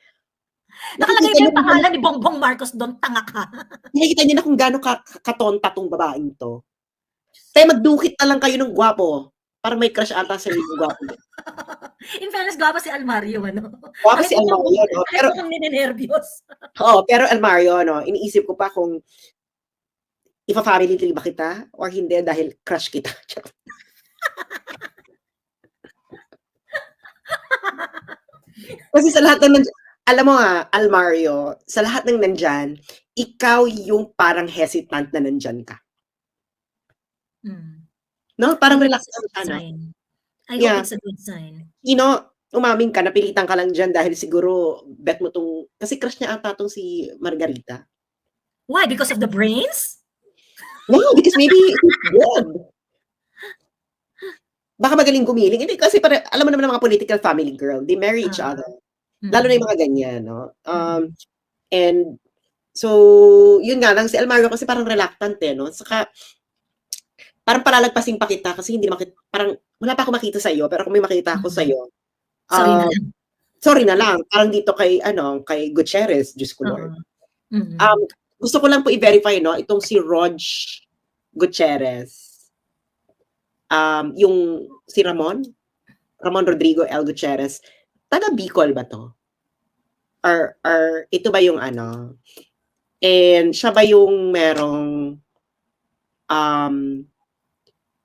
Nakalagay ba yung pangalan ni Bongbong Marcos doon? Tanga ka. Nakikita niyo na kung gaano katonta tong babaeng to. Kaya magdukit na lang kayo ng gwapo. Parang may crush ata sa yung gwapo. In fairness, gwapo si Almario, ano? Gwapo si Almario, no? Pero kung ninenervyos. Oo, pero Almario, no? Iniisip ko pa kung ipa-family tree ba kita or hindi dahil crush kita. Kasi sa lahat ng alam mo nga, Almario, sa lahat ng nandyan, ikaw yung parang hesitant na nandyan ka. No? Parang relax ka na. I hope it's a good sign. You know, umaming ka, napilitan ka lang dyan dahil siguro bet mo tong, kasi crush niya ata tong si Margarita. Why? Because of the brains? No, because maybe it's good. Baka magaling gumiling. Hindi, kasi alam mo naman ng mga political family girl, they marry each other. Lalo na yung mga ganyan, no? And, so, yun nga lang, si Almario kasi parang reluctant eh, no? Saka, parang palalagpasin pa kita kasi hindi parang, wala pa ako makita sa'yo, pero kung may makita ako sa'yo, sorry na lang. Parang dito kay Gutierrez, Diyos ko Lord. Gusto ko lang po i-verify, no? Itong si Rog Gutierrez. Yung si Ramon Rodrigo L. Gutierrez, taga Bicol ba to? Or ito ba yung ano? And siya ba yung merong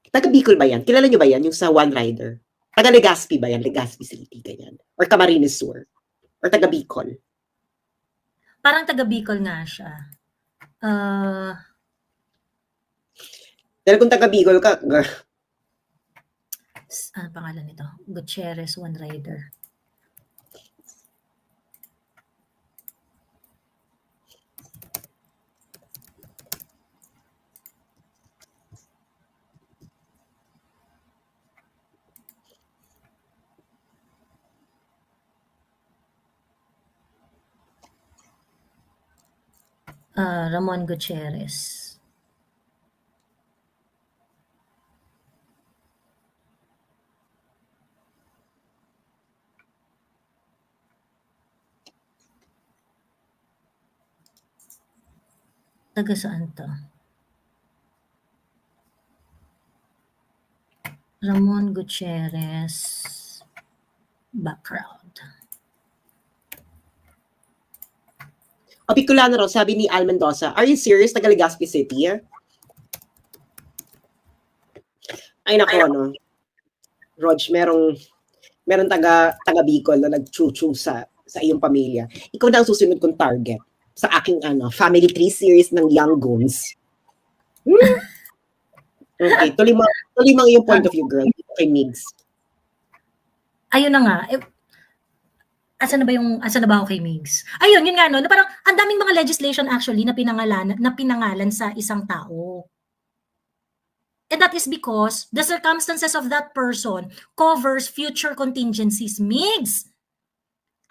taga Bicol ba yan? Kilala nyo ba yan? Yung sa One Rider? Taga Legazpi ba yan? Legazpi City, ganyan. Or Camarines Sur? Or taga Bicol? Parang taga Bicol nga siya. Dahil kung taga Bicol ka, Ano pangalan nito? Gutierrez, One Rider. Ramon Gutierrez. Taga saan to? Ramon Gutierrez. Background. O Bicolano raw, sabi ni Al Mendoza, are you serious? Taga Legazpi City? Ay nako, no. Rog, meron taga Bicol na nag-chu-chu sa iyong pamilya. Ikaw na ang susunod kong target sa aking Family Tree series ng Young Goons. Okay, tuloy mo ang iyong point of view, girl. Okay, Migs. Ayun na nga. Asan na ba ako kay Migs? Ayun, yun nga no, na parang ang daming mga legislation actually na pinangalan sa isang tao. And that is because the circumstances of that person covers future contingencies. Migs,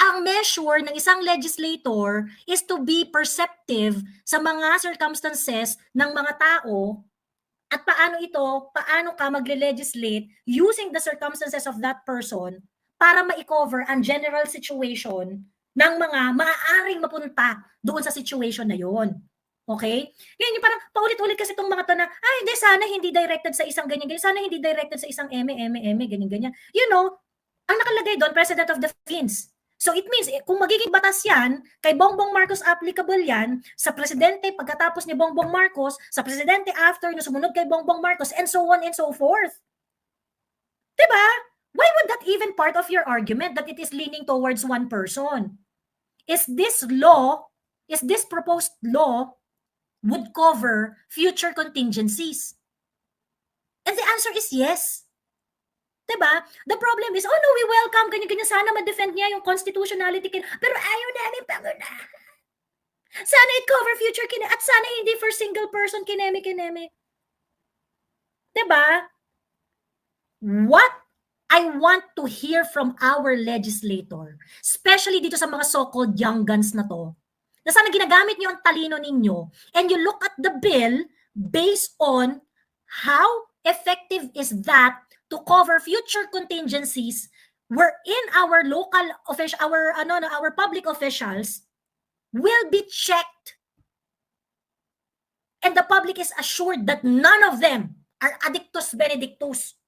ang measure ng isang legislator is to be perceptive sa mga circumstances ng mga tao at paano ka magle-legislate using the circumstances of that person para ma-cover ang general situation ng mga maaaring mapunta doon sa situation na yon. Okay? Ngayon yung parang paulit-ulit kasi itong mga to na, hindi, sana hindi directed sa isang ganyan, sana hindi directed sa isang ganyan. You know, ang nakalagay doon, President of the Philippines. So it means, kung magiging batas yan, kay Bongbong Marcos applicable yan, sa presidente pagkatapos ni Bongbong Marcos, sa presidente after na sumunod kay Bongbong Marcos, and so on and so forth. Diba? Why would that even part of your argument that it is leaning towards one person? Is this proposed law would cover future contingencies? And the answer is yes. Diba? The problem is, oh no, we welcome, ganyan-ganyan, sana ma-defend niya yung constitutionality, pero ayaw namin panguna. Sana it cover future at sana hindi for single person kineme. Diba? What I want to hear from our legislator, especially dito sa mga so-called young guns na to, na sana ginagamit niyo ang talino ninyo and you look at the bill based on how effective is that to cover future contingencies wherein our local official, our public officials will be checked and the public is assured that none of them are addictus benedictus.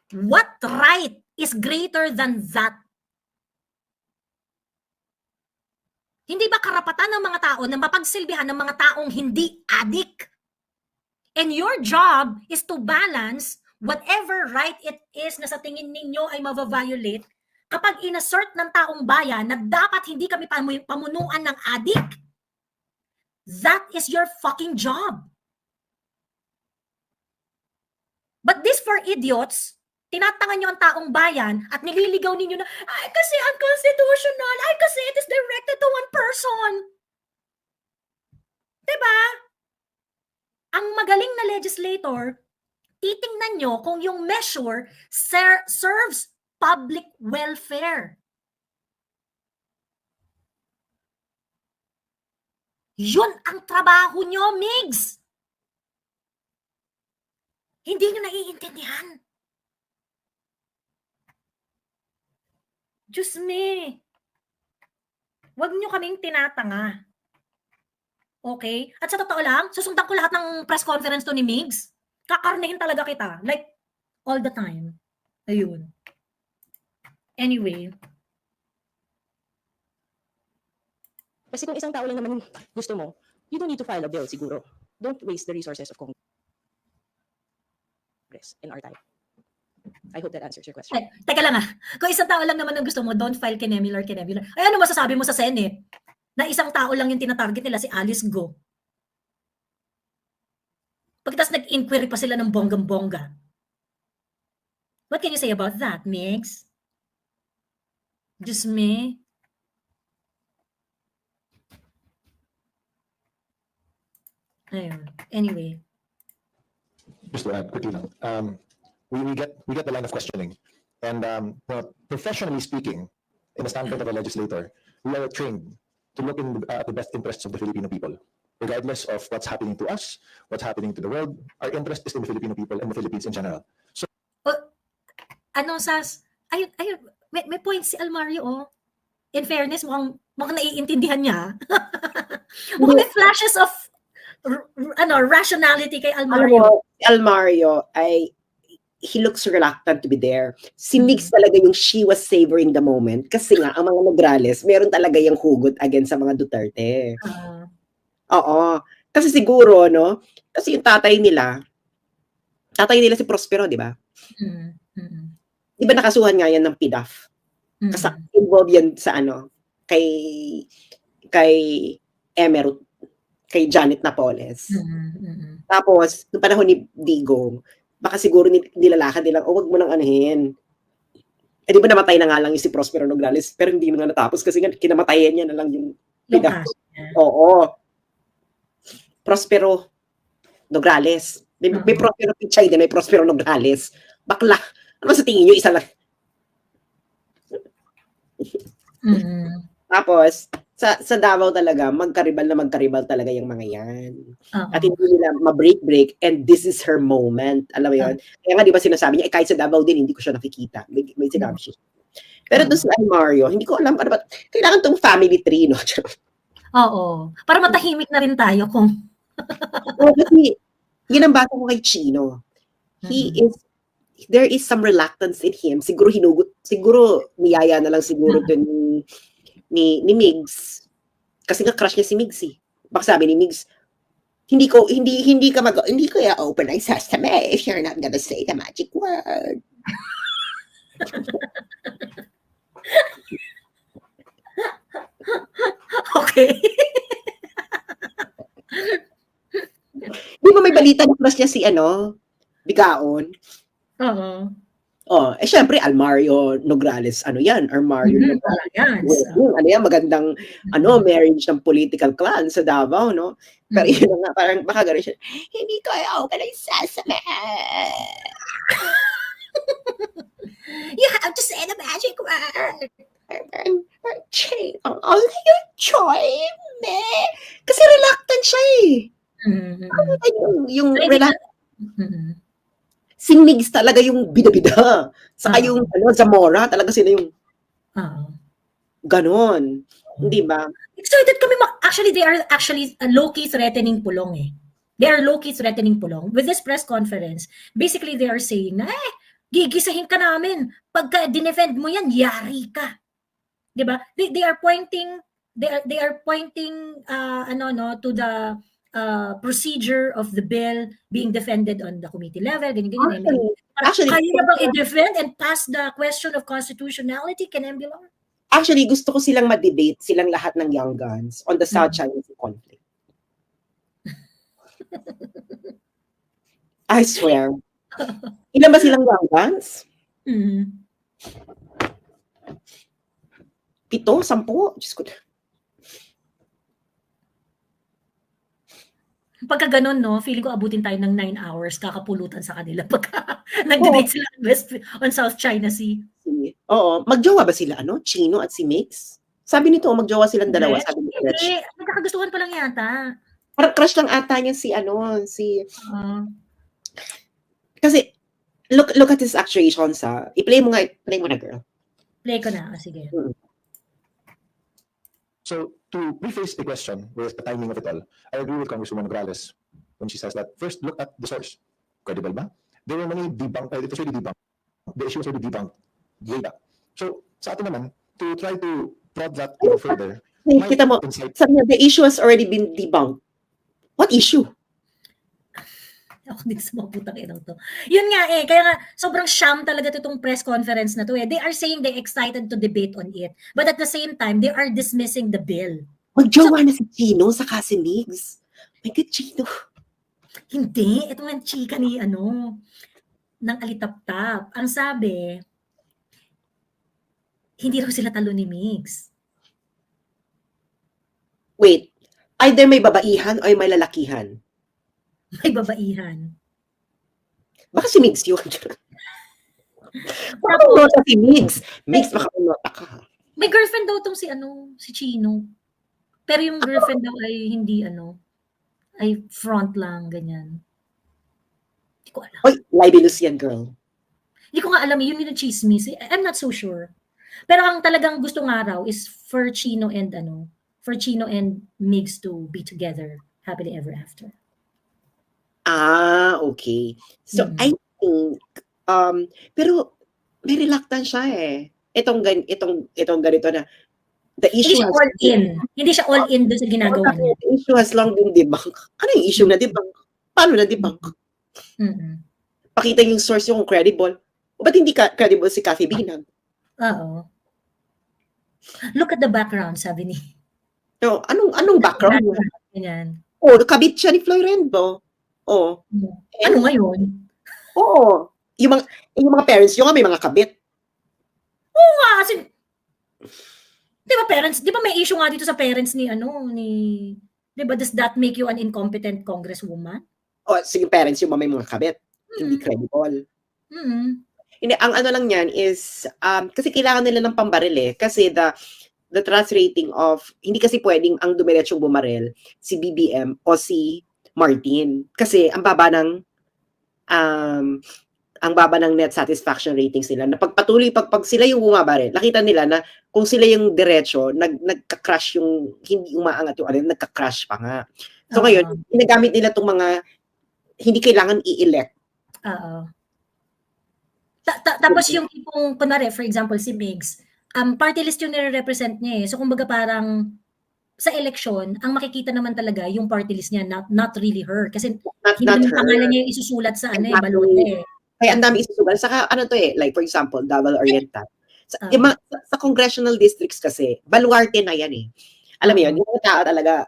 What right is greater than that? Hindi ba karapatan ng mga tao na mapagsilbihan ng mga taong hindi addict? And your job is to balance whatever right it is na sa tingin ninyo ay mava-violate kapag inassert ng taong bayan na dapat hindi kami pamunuan ng addict. That is your fucking job. But this for idiots, tinatangan nyo ang taong bayan at nililigaw ninyo na, ay kasi unconstitutional, ay kasi it is directed to one person. Diba? Ang magaling na legislator, titingnan nyo kung yung measure serves public welfare. Yun ang trabaho nyo, Migs. Hindi nyo naiintindihan. Diyos me. Huwag nyo kaming tinatanga. Okay? At sa totoo lang, susundan ko lahat ng press conference to ni Migs. Kakarnehin talaga kita. Like, all the time. Ayun. Anyway. Kasi kung isang tao lang naman gusto mo, you don't need to file a bill siguro. Don't waste the resources of Congress in our time. I hope that answers your question. Teka lang kung isang tao lang naman ang gusto mo, don't file Kinemular. Ay, ano masasabi mo sa Senate? Na isang tao lang yung tinatarget nila, si Alice Go. Pagkatapos nag-inquiry pa sila ng bonggang-bongga. What can you say about that, Mix? Just me? Ayun. Anyway. Just to add quickly lang, we get the line of questioning, and professionally speaking, in the standpoint of a legislator, we are trained to look at the best interests of the Filipino people, regardless of what's happening to us, what's happening to the world. Our interest is in the Filipino people and the Philippines in general. So, Sas? Ayun, may point si Almario, oh. In fairness, mukhang naiintindihan niya. Mukhang may flashes of rationality kay Almario. Alam mo, si Almario he looks reluctant to be there. Si Mix talaga yung she was savoring the moment. Kasi nga, ang mga Nograles, meron talaga yung hugot against sa mga Duterte. Oo. Kasi siguro, no? Kasi yung tatay nila si Prospero, di ba? Di ba nakasuhan nga yan ng PDAF? Kasi involved yan sa kay Emerald, kay Janet Napoles. Tapos, noong panahon ni Digong, baka siguro nilalakad nilang, wag mo nang anahin. Eh, di ba namatay na nga lang yung si Prospero Nograles, pero hindi na nga natapos kasi nga kinamatayan niya na lang yung PDAF. Oo. Prospero Nograles. May Prospero Pichay din, may Prospero Nograles. Bakla. Ano sa tingin nyo? Isa lang. Tapos, sa Davao talaga, magkaribal talaga yung mga yan. At hindi nila ma-break, and this is her moment. Alam mo yun? Kaya nga, di ba sinasabi niya, kahit sa Davao din, hindi ko siya nakikita. May sinabi siya. Pero doon sa Mario, hindi ko alam, kailangan tong family tree, no? Oo. Para matahimik na rin tayo kung... Kasi, yun ang bata ko kay Chino. There is some reluctance in him. Siguro niyaya na lang siguro to ni Migs. Kasi nga crush niya si Migs eh. Baka sabi ni Migs, hindi ko open ang sesame if you're not gonna say the magic word. Okay. Di ba may balita na crush niya si Bigaon? Syempre, Almario Nograles, Almario Nograles. Magandang, marriage ng political clan sa Davao, no? Pero yun nga, parang baka gano'n siya, hindi ko open ang sesame. You have to say the magic word. Choy, me. Kasi reluctant siya eh. Yung reluctant. Si Migs talaga yung bida-bida. Saka yung Zamora, talaga sila yung ganon. Hindi ba? Excited kami. Actually, they are actually low-key threatening Pulong eh. They are low-key threatening Pulong. With this press conference, basically they are saying na, gigisahin ka namin. Pagka dinefend mo yan, yari ka. Diba? They are pointing to the procedure of the bill being defended on the committee level. Actually, kaya na bang i-defend and pass the question of constitutionality? Actually, gusto ko silang ma-debate, silang lahat ng young guns on the South China Sea conflict. I swear. Ilan ba silang young guns? 7, 10? Diyos ko. Pagka ganun, no, feeling ko abutin tayo ng 9 hours kakapulutan sa kanila pagka nag-debate sila on South China Sea. Oo. Magjowa ba sila, Chino at si Mix? Sabi nito, magjowa silang dalawa. Sabi ni Gretch. Hindi, nagkakagustuhan pa lang yata. Parang crush lang ata niya kasi, look at his actuations, ha. I-play mo na, girl. Play ko na, sige. So, to preface the question with the timing of it all, I agree with Congresswoman Nograles when she says that first look at the source. Credible ba? There were many debunked, it was already debunked. The issue was already debunked way back. So, sa atin naman, to try to prod that even further. Kita mo, sabi niya, the issue has already been debunked. What issue? Ako din sa mga putang inang to. Yun nga eh, kaya nga sobrang sham talaga itong press conference na to eh. They are saying they're excited to debate on it. But at the same time, they are dismissing the bill. Magjowa na si Chino sa si Migs. My God, Chino. Hindi, ito nga chika ni ng alitap-tap. Ang sabi, hindi raw sila talo ni Migs. Wait, either may babaihan o may lalakihan. May babaihan. Baka si Migs yun. Baka pumunta si Migs. Migs, baka pumunta ka. May girlfriend daw tong si Chino. Pero yung girlfriend daw ay hindi ay front lang, ganyan. Hindi ko alam. Oy, libelous yan, girl. Hindi ko nga alam, yun yung chismis. I'm not so sure. Pero ang talagang gusto nga raw is for Chino and Migs to be together happily ever after. Ah, okay. So, I think, pero may reluctant siya eh. Itong ganito na, the issue Hindi siya all in. Hindi siya all in doon sa ginagawa niya. The issue has long been debunked. Ano yung issue na debunk? Paano na debunk? Pakita yung source yung credible. O ba't hindi credible si Cathy Binag? Oo. Look at the background, sabi ni. No, anong background? Ganyan. Oh, kabit siya ni Florendo. Oh. Ano ngayon? Oo. Yung mga parents yung may mga kabit. Oo nga, kasi di ba may issue nga dito sa parents ni di ba, does that make you an incompetent congresswoman? Oh, sige, parents yung may mga kabit. Hindi credible. Hindi, ang lang niyan is, kasi kailangan nila ng pambaril eh. Kasi the trust rating of, hindi kasi pwedeng ang dumiretsong bumaril si BBM o si Martin. Kasi ang baba ng net satisfaction ratings nila. Na pagpatuloy, pag sila yung bumabaril, nakita nila na kung sila yung diretso, nagka-crash yung, hindi umaangat yung nagka-crash pa nga. So ngayon, ginagamit nila itong mga, hindi kailangan i-elect. Oo. Tapos yung tipong, kunwari, for example, si Migs, party list yung nire-represent niya eh. So kumbaga parang, sa eleksyon, ang makikita naman talaga yung party list niya, not really her. Kasi hindi naman pangalan niya yung isusulat sa balota eh. Kaya ang dami isusulat. Saka like for example, Davao Oriental. Sa congressional districts kasi, baluarte na yan eh. Alam mo yun, yung tao talaga,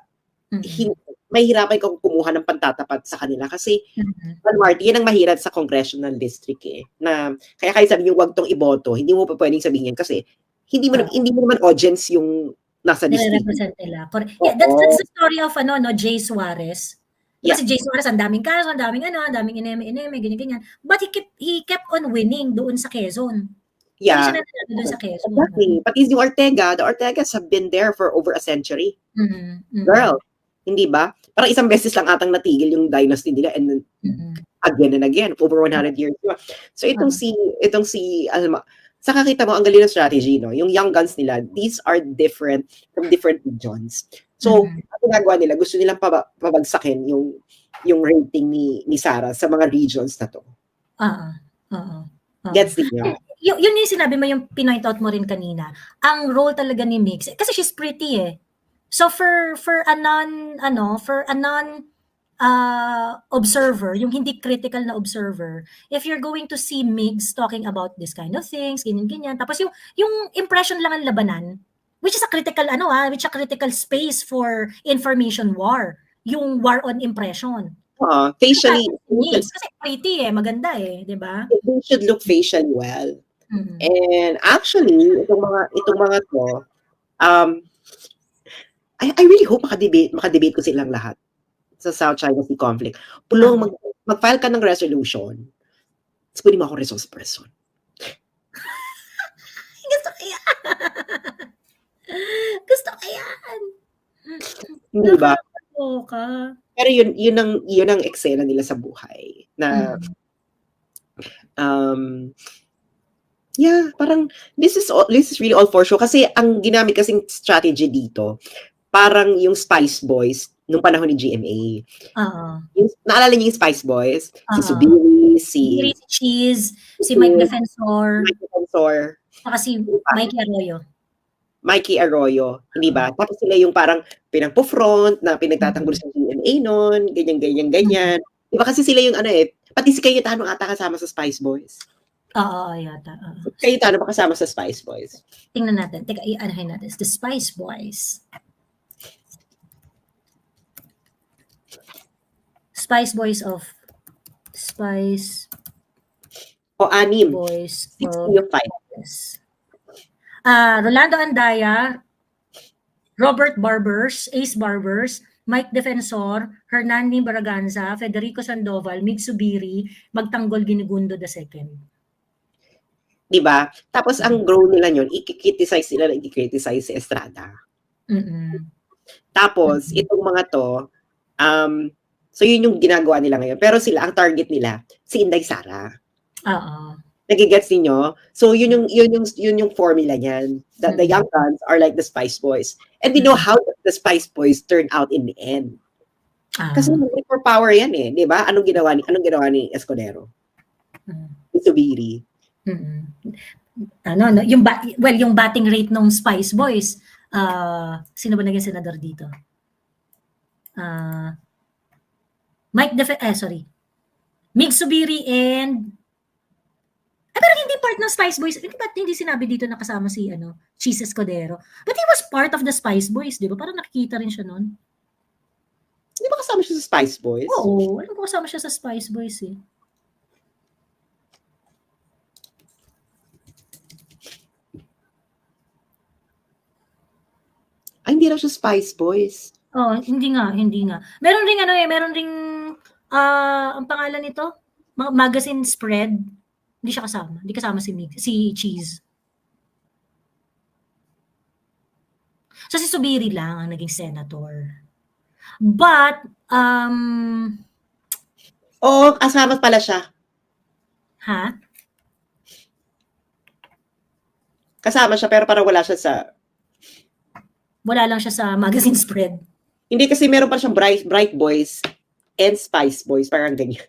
may hirapan kung kumuha ng pantatapat sa kanila kasi baluarte, yan ang mahirap sa congressional district eh. Na, kaya sabi niyo, wag tong iboto, hindi mo pa pwedeng sabihin yan kasi hindi mo naman audience yung nasa district. Nire-represent nila. Yeah, that's the story of Jay Suarez. Kasi Jay Suarez, ang daming kaso, ang daming ineme, ganyan. But he kept on winning doon sa Quezon. Yeah. Hindi siya doon sa Quezon. Exactly. Pati yung the Ortegas have been there for over a century. Girl, hindi ba? Parang isang beses lang atang natigil yung dynasty nila and then again and again, over 100 years. So itong si saka kita mo, ang galing ng strategy, no? Yung young guns nila, these are different from different regions. So, ang ginagawa nila, gusto nilang pabagsakin yung rating ni Sara sa mga regions na to. Gets niya? Yun yung sinabi mo, yung pinoint out mo rin kanina. Ang role talaga ni Migs, kasi she's pretty eh. So, for a non observer, yung hindi critical na observer, if you're going to see Migs talking about this kind of things, ganyan, tapos yung impression lang ang labanan, which is a critical space for information war, yung war on impression. Facially, kasi pretty eh, maganda eh, di ba? They should look facially well. And actually, itong mga to, I really hope makadebate ko silang lahat sa South China Sea conflict. Pulong mag-file ka ng resolution. Tapos pwede mo ako resource person. Gusto ko yan. Hindi ba? Pero yun ang eksena nila sa buhay. Na, yeah, parang, this is really all for show. Kasi ang ginamit kasing strategy dito, parang yung Spice Boys, nung panahon ni GMA. Naalala niyo yung Spice Boys? Si Subiri, si Cheese, si Mike Defensor, saka si Mikey Arroyo, hindi ba? Tapos sila yung parang pinagpo-front na pinagtatanggol sa GMA noon, ganyan. Di ba kasi sila yung ano eh, pati si Cayetano ata kasama sa Spice Boys. Oo, yata. Oo. Cayetano ba kasama sa Spice Boys? Tingnan natin. Teka, i-anahin natin. The Spice Boys. Spice Boys of Spice O anim. Boys 60 of 5. Yes. Rolando Andaya, Robert Barbers, Ace Barbers, Mike Defensor, Hernani Baraganza, Federico Sandoval, Mig Subiri, Magtanggol Ginigundo II. Diba? Tapos ang grow nila yun, i-criticize nila, i-criticize si Estrada. Tapos, itong mga to, so yun yung ginagawa nila ngayon. Pero sila, ang target nila, si Inday Sara. Oo. Nagigets ninyo? So yun yung formula niyan. That the young guns are like the Spice Boys. And we know how the Spice Boys turn out in the end. Kasi for power yan eh, 'di ba? Anong ginawa ni Escudero? Subiri. Yung yung batting rate ng Spice Boys, sino ba naging senador dito? Mig Subiri and pero hindi part ng Spice Boys. Ba't hindi sinabi dito na kasama si Cheese Escudero? But he was part of the Spice Boys, di ba? Parang nakikita rin siya nun. Di ba kasama siya sa Spice Boys? Oo, alam ko kasama siya sa Spice Boys eh. Ay, hindi raw siya Spice Boys. Oh, hindi nga. Meron ring ang pangalan nito, magazine spread. Hindi siya kasama. Hindi kasama si Cheese. So si Subiri lang ang naging senator. But, kasama pala siya. Ha? Kasama siya pero parang wala siya sa... Wala lang siya sa magazine spread. Hindi kasi meron pa siyang Bright Boys and Spice Boys. Parang ganyan.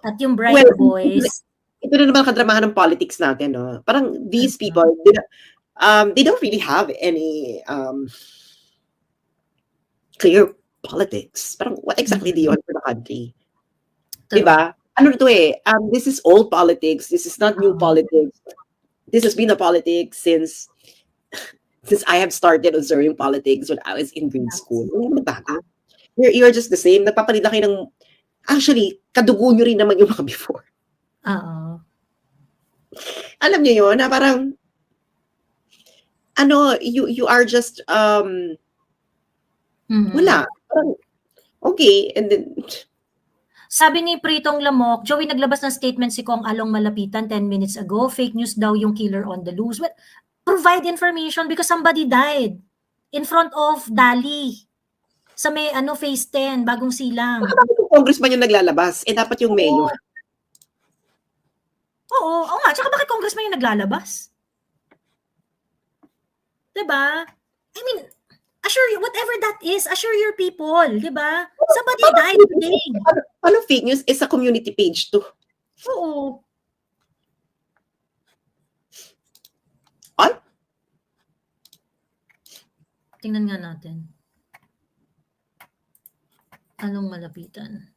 At yung Bright Boys. Ito na naman kadramahan ng politics natin, no? Parang these people, they don't really have any clear politics. Parang what exactly do you want for the country? Diba? Ano to eh? This is old politics. This is not new politics. This has been a politics since I have started observing politics when I was in grade school. You're just the same. Nagpapalit lang kayo ng... Actually, kadugo nyo rin naman yung mga before. Oo. Alam nyo yun, na parang, you are just, wala. Parang, okay, and then... Sabi ni Pritong Lamok, Joey, naglabas ng statement si Kong Along Malapitan 10 minutes ago. Fake news daw yung killer on the loose. Well, provide information because somebody died in front of Dali. Sa may phase 10, Bagong Silang. Bakit yung congressman yung naglalabas? Dapat yung mayor. Oo nga. Tsaka bakit congressman yung naglalabas? Diba? I mean, assure you, whatever that is, assure your people. Diba? Somebody died today. Paano fake news is sa community page to? Oo. Ay? Tingnan nga natin. Anong Malapitan?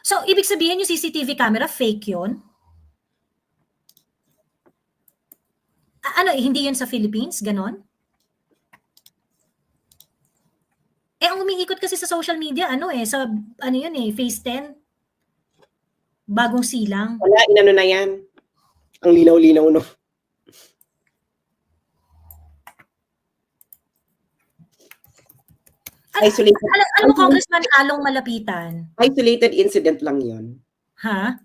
So, ibig sabihin yung CCTV camera, fake yun? Hindi yun sa Philippines? Ganon? Ang umiikot kasi sa social media, phase 10? Bagong Silang? Wala, inano na yan. Ang linaw-linaw, no? Alam mo, Congressman Along Malapitan? Isolated incident lang yun. Ha?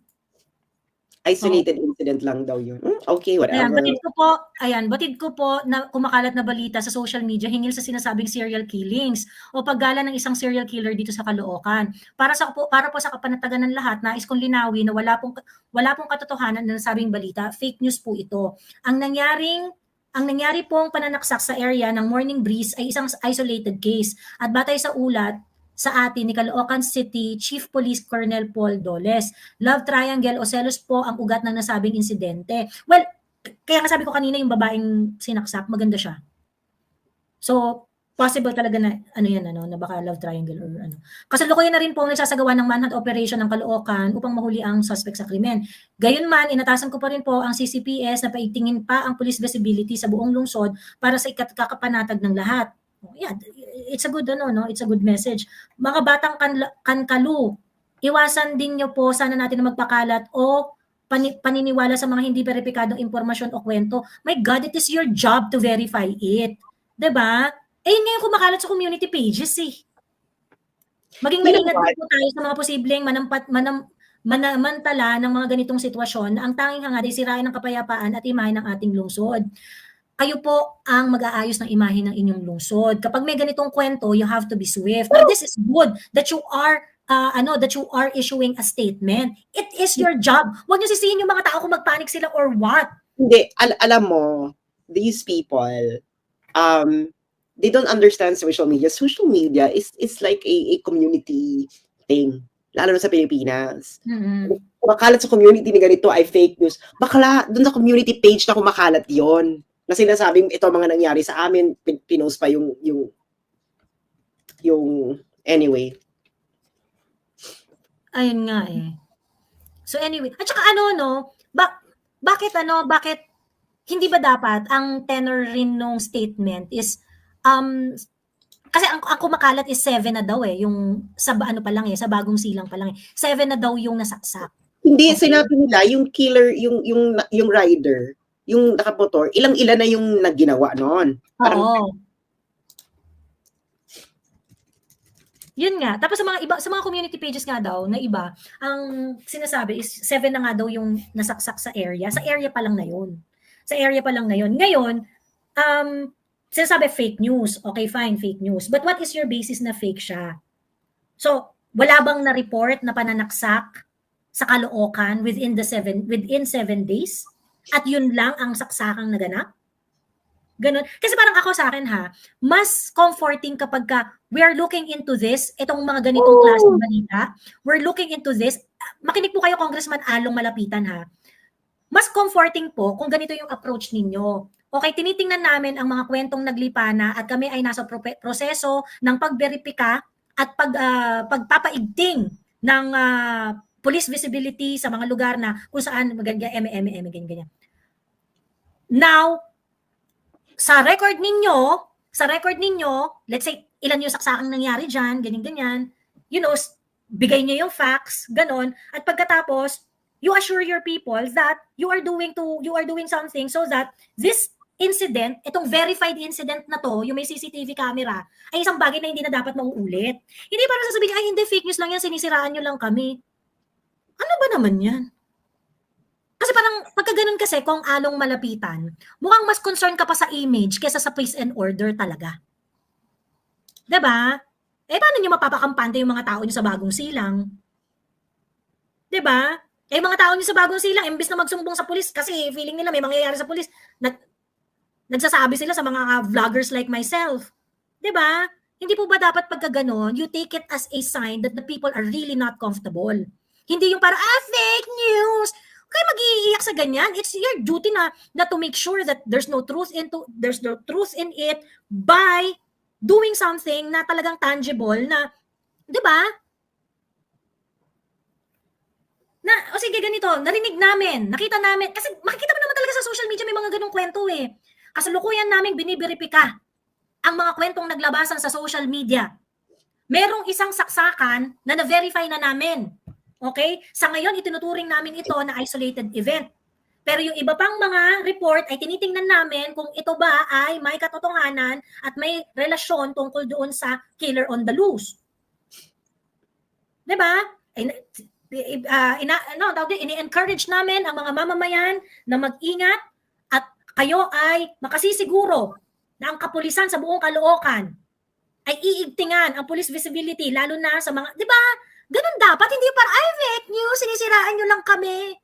Isolated incident lang daw yun. Okay, whatever. Batid ko po na kumakalat na balita sa social media hinggil sa sinasabing serial killings o paggala ng isang serial killer dito sa Caloocan. Para po sa kapanatagan ng lahat, nais kong linawin na wala pong katotohanan na nasabing balita. Fake news po ito. Ang nangyari pong pananaksak sa area ng Morning Breeze ay isang isolated case at batay sa ulat sa atin ni Caloocan City Chief Police Colonel Paul Doles. Love triangle o selos po ang ugat ng nasabing insidente. Well, Kaya nga sabi ko kanina yung babaeng sinaksak, maganda siya. So, possible talaga na na baka love triangle or ano. Kasalukuyan na rin po ang nagsasagawa ng manhunt operation ng Caloocan upang mahuli ang suspect sa krimen. Gayunman, inatasan ko pa rin po ang CCPS na paigtingin pa ang police visibility sa buong lungsod para sa ikatakapanatag ng lahat. Yeah, it's a good it's a good message. Mga batang kankalu, iwasan din niyo po sana natin na magpakalat o paniniwala sa mga hindi veripikadong impormasyon o kwento. My God, it is your job to verify it. 'Di ba? Yun nga yung kumakalat sa community pages eh. Maging maingat din po tayo sa mga posibleng manamantala ng mga ganitong sitwasyon na ang tanging hangad ay sirain ng kapayapaan at imahe ng ating lungsod. Kayo po ang mag-aayos ng imahe ng inyong lungsod. Kapag may ganitong kwento, you have to be swift. Now, this is good that you are issuing a statement. It is your job. Huwag niyo sisihin yung mga tao kung magpanik sila or what. Hindi, alam mo, these people, they don't understand social media. Social media is like a community thing. Lalo na sa Pilipinas. Kumakalat sa community ni ganito ay fake news. Bakla, dun sa community page na kumakalat yon. Na sinasabing ito mga nangyari sa amin, pinost pa yung anyway. Ayun nga eh. So anyway, at saka bakit hindi ba dapat ang tenor rin nung statement is kasi ang kumakalat is 7 na daw yung sa pa lang sa bagong silang pa lang 7 na daw yung nasaksak. Hindi, sinabi nila yung killer, yung rider, yung nakamotor, ilang-ilan na yung nagginawa noon. Oo. Yun nga. Tapos sa mga community pages nga daw na iba, ang sinasabi is 7 na nga daw yung nasaksak sa area. Sa area pa lang na yun. Ngayon, sinasabi fake news. Okay, fine, fake news. But what is your basis na fake siya? So, wala bang na-report na pananaksak sa Caloocan within 7 days? At yun lang ang saksakang naganap? Ganun. Kasi parang ako sa akin mas comforting kapag we are looking into this, itong mga ganitong klaseng balita, we're looking into this. Makinig po kayo, Congressman Along Malapitan Mas comforting po kung ganito yung approach ninyo. Okay, tinitingnan namin ang mga kwentong naglipa na at kami ay nasa proseso ng pagberipika at pagpapaigting ng police visibility sa mga lugar na kung saan ganyan. Now, sa record ninyo, let's say, ilan yung saksakang nangyari dyan, ganyan, bigay nyo yung facts, ganon, at pagkatapos, you assure your people that you are doing something so that this incident, itong verified incident na to, yung may CCTV camera, ay isang bagay na hindi na dapat mauulit. Hindi parang sasabihin, ay hindi, fake news lang yan, sinisiraan nyo lang kami. Ano ba naman yan? Kasi parang pagka ganun kasi, kung Along Malapitan, mukhang mas concern ka pa sa image kesa sa peace and order talaga. Diba? Paano nyo mapapakampante yung mga tao nyo sa bagong silang? Diba? Mga tao nyo sa bagong silang, imbis na magsumbong sa pulis, kasi feeling nila may mangyayari sa pulis, nagsasabi sila sa mga vloggers like myself. Diba? Hindi po ba dapat pagka ganun, you take it as a sign that the people are really not comfortable. Hindi yung para, fake news! Kaya mag-iiyak sa ganyan. It's your duty na to make sure that there's no truth in it by doing something na talagang tangible na, di ba? Sige, ganito, narinig namin, nakita namin, kasi makikita mo naman talaga sa social media may mga ganung kwento Kasalukuyan namin biniberipika ang mga kwentong naglabasan sa social media. Merong isang saksakan na na-verify na namin. Okay? Sa ngayon, itinuturing namin ito na isolated event. Pero yung iba pang mga report ay tinitingnan namin kung ito ba ay may katotohanan at may relasyon tungkol doon sa killer on the loose. Diba? Ini-encourage namin ang mga mamamayan na mag-ingat at kayo ay makasisiguro na ang kapulisan sa buong Caloocan ay iigtingan ang police visibility lalo na sa mga, diba? Ganun dapat, hindi para, fake news, sinisiraan nyo lang kami.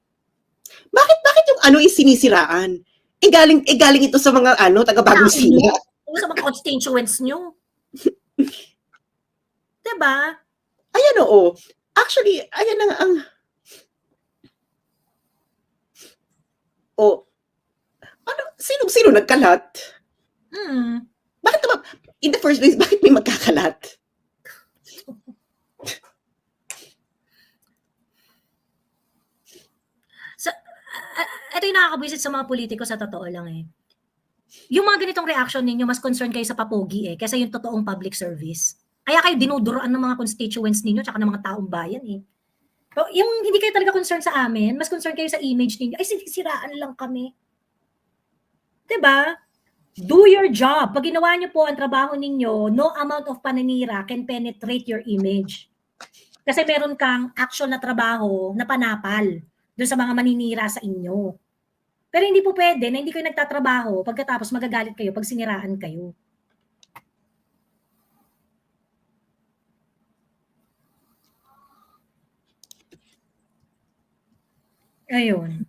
Bakit yung is sinisiraan? Galing ito sa mga taga-bagong sila. Sa mga constituents nyo. Diba? Ayan oo. Actually, ayan na ang Sino nagkalat? Bakit naman, in the first place, bakit may magkakalat? Ito yung nakakabwisit sa mga politiko sa totoo lang eh. Yung mga ganitong reaction ninyo, mas concerned kayo sa papogi eh, kaysa yung totoong public service. Kaya kayo dinuduroan ng mga constituents ninyo tsaka ng mga taong bayan eh. So, yung hindi kayo talaga concerned sa amin, mas concerned kayo sa image ninyo. Ay, siraan lang kami. Diba? Do your job. Pag ginawa niyo po ang trabaho ninyo, no amount of paninira can penetrate your image. Kasi meron kang actual na trabaho na panapal doon sa mga maninira sa inyo. Pero hindi po pwede na hindi kayo nagtatrabaho pagkatapos magagalit kayo pag siniraan kayo. Ayun.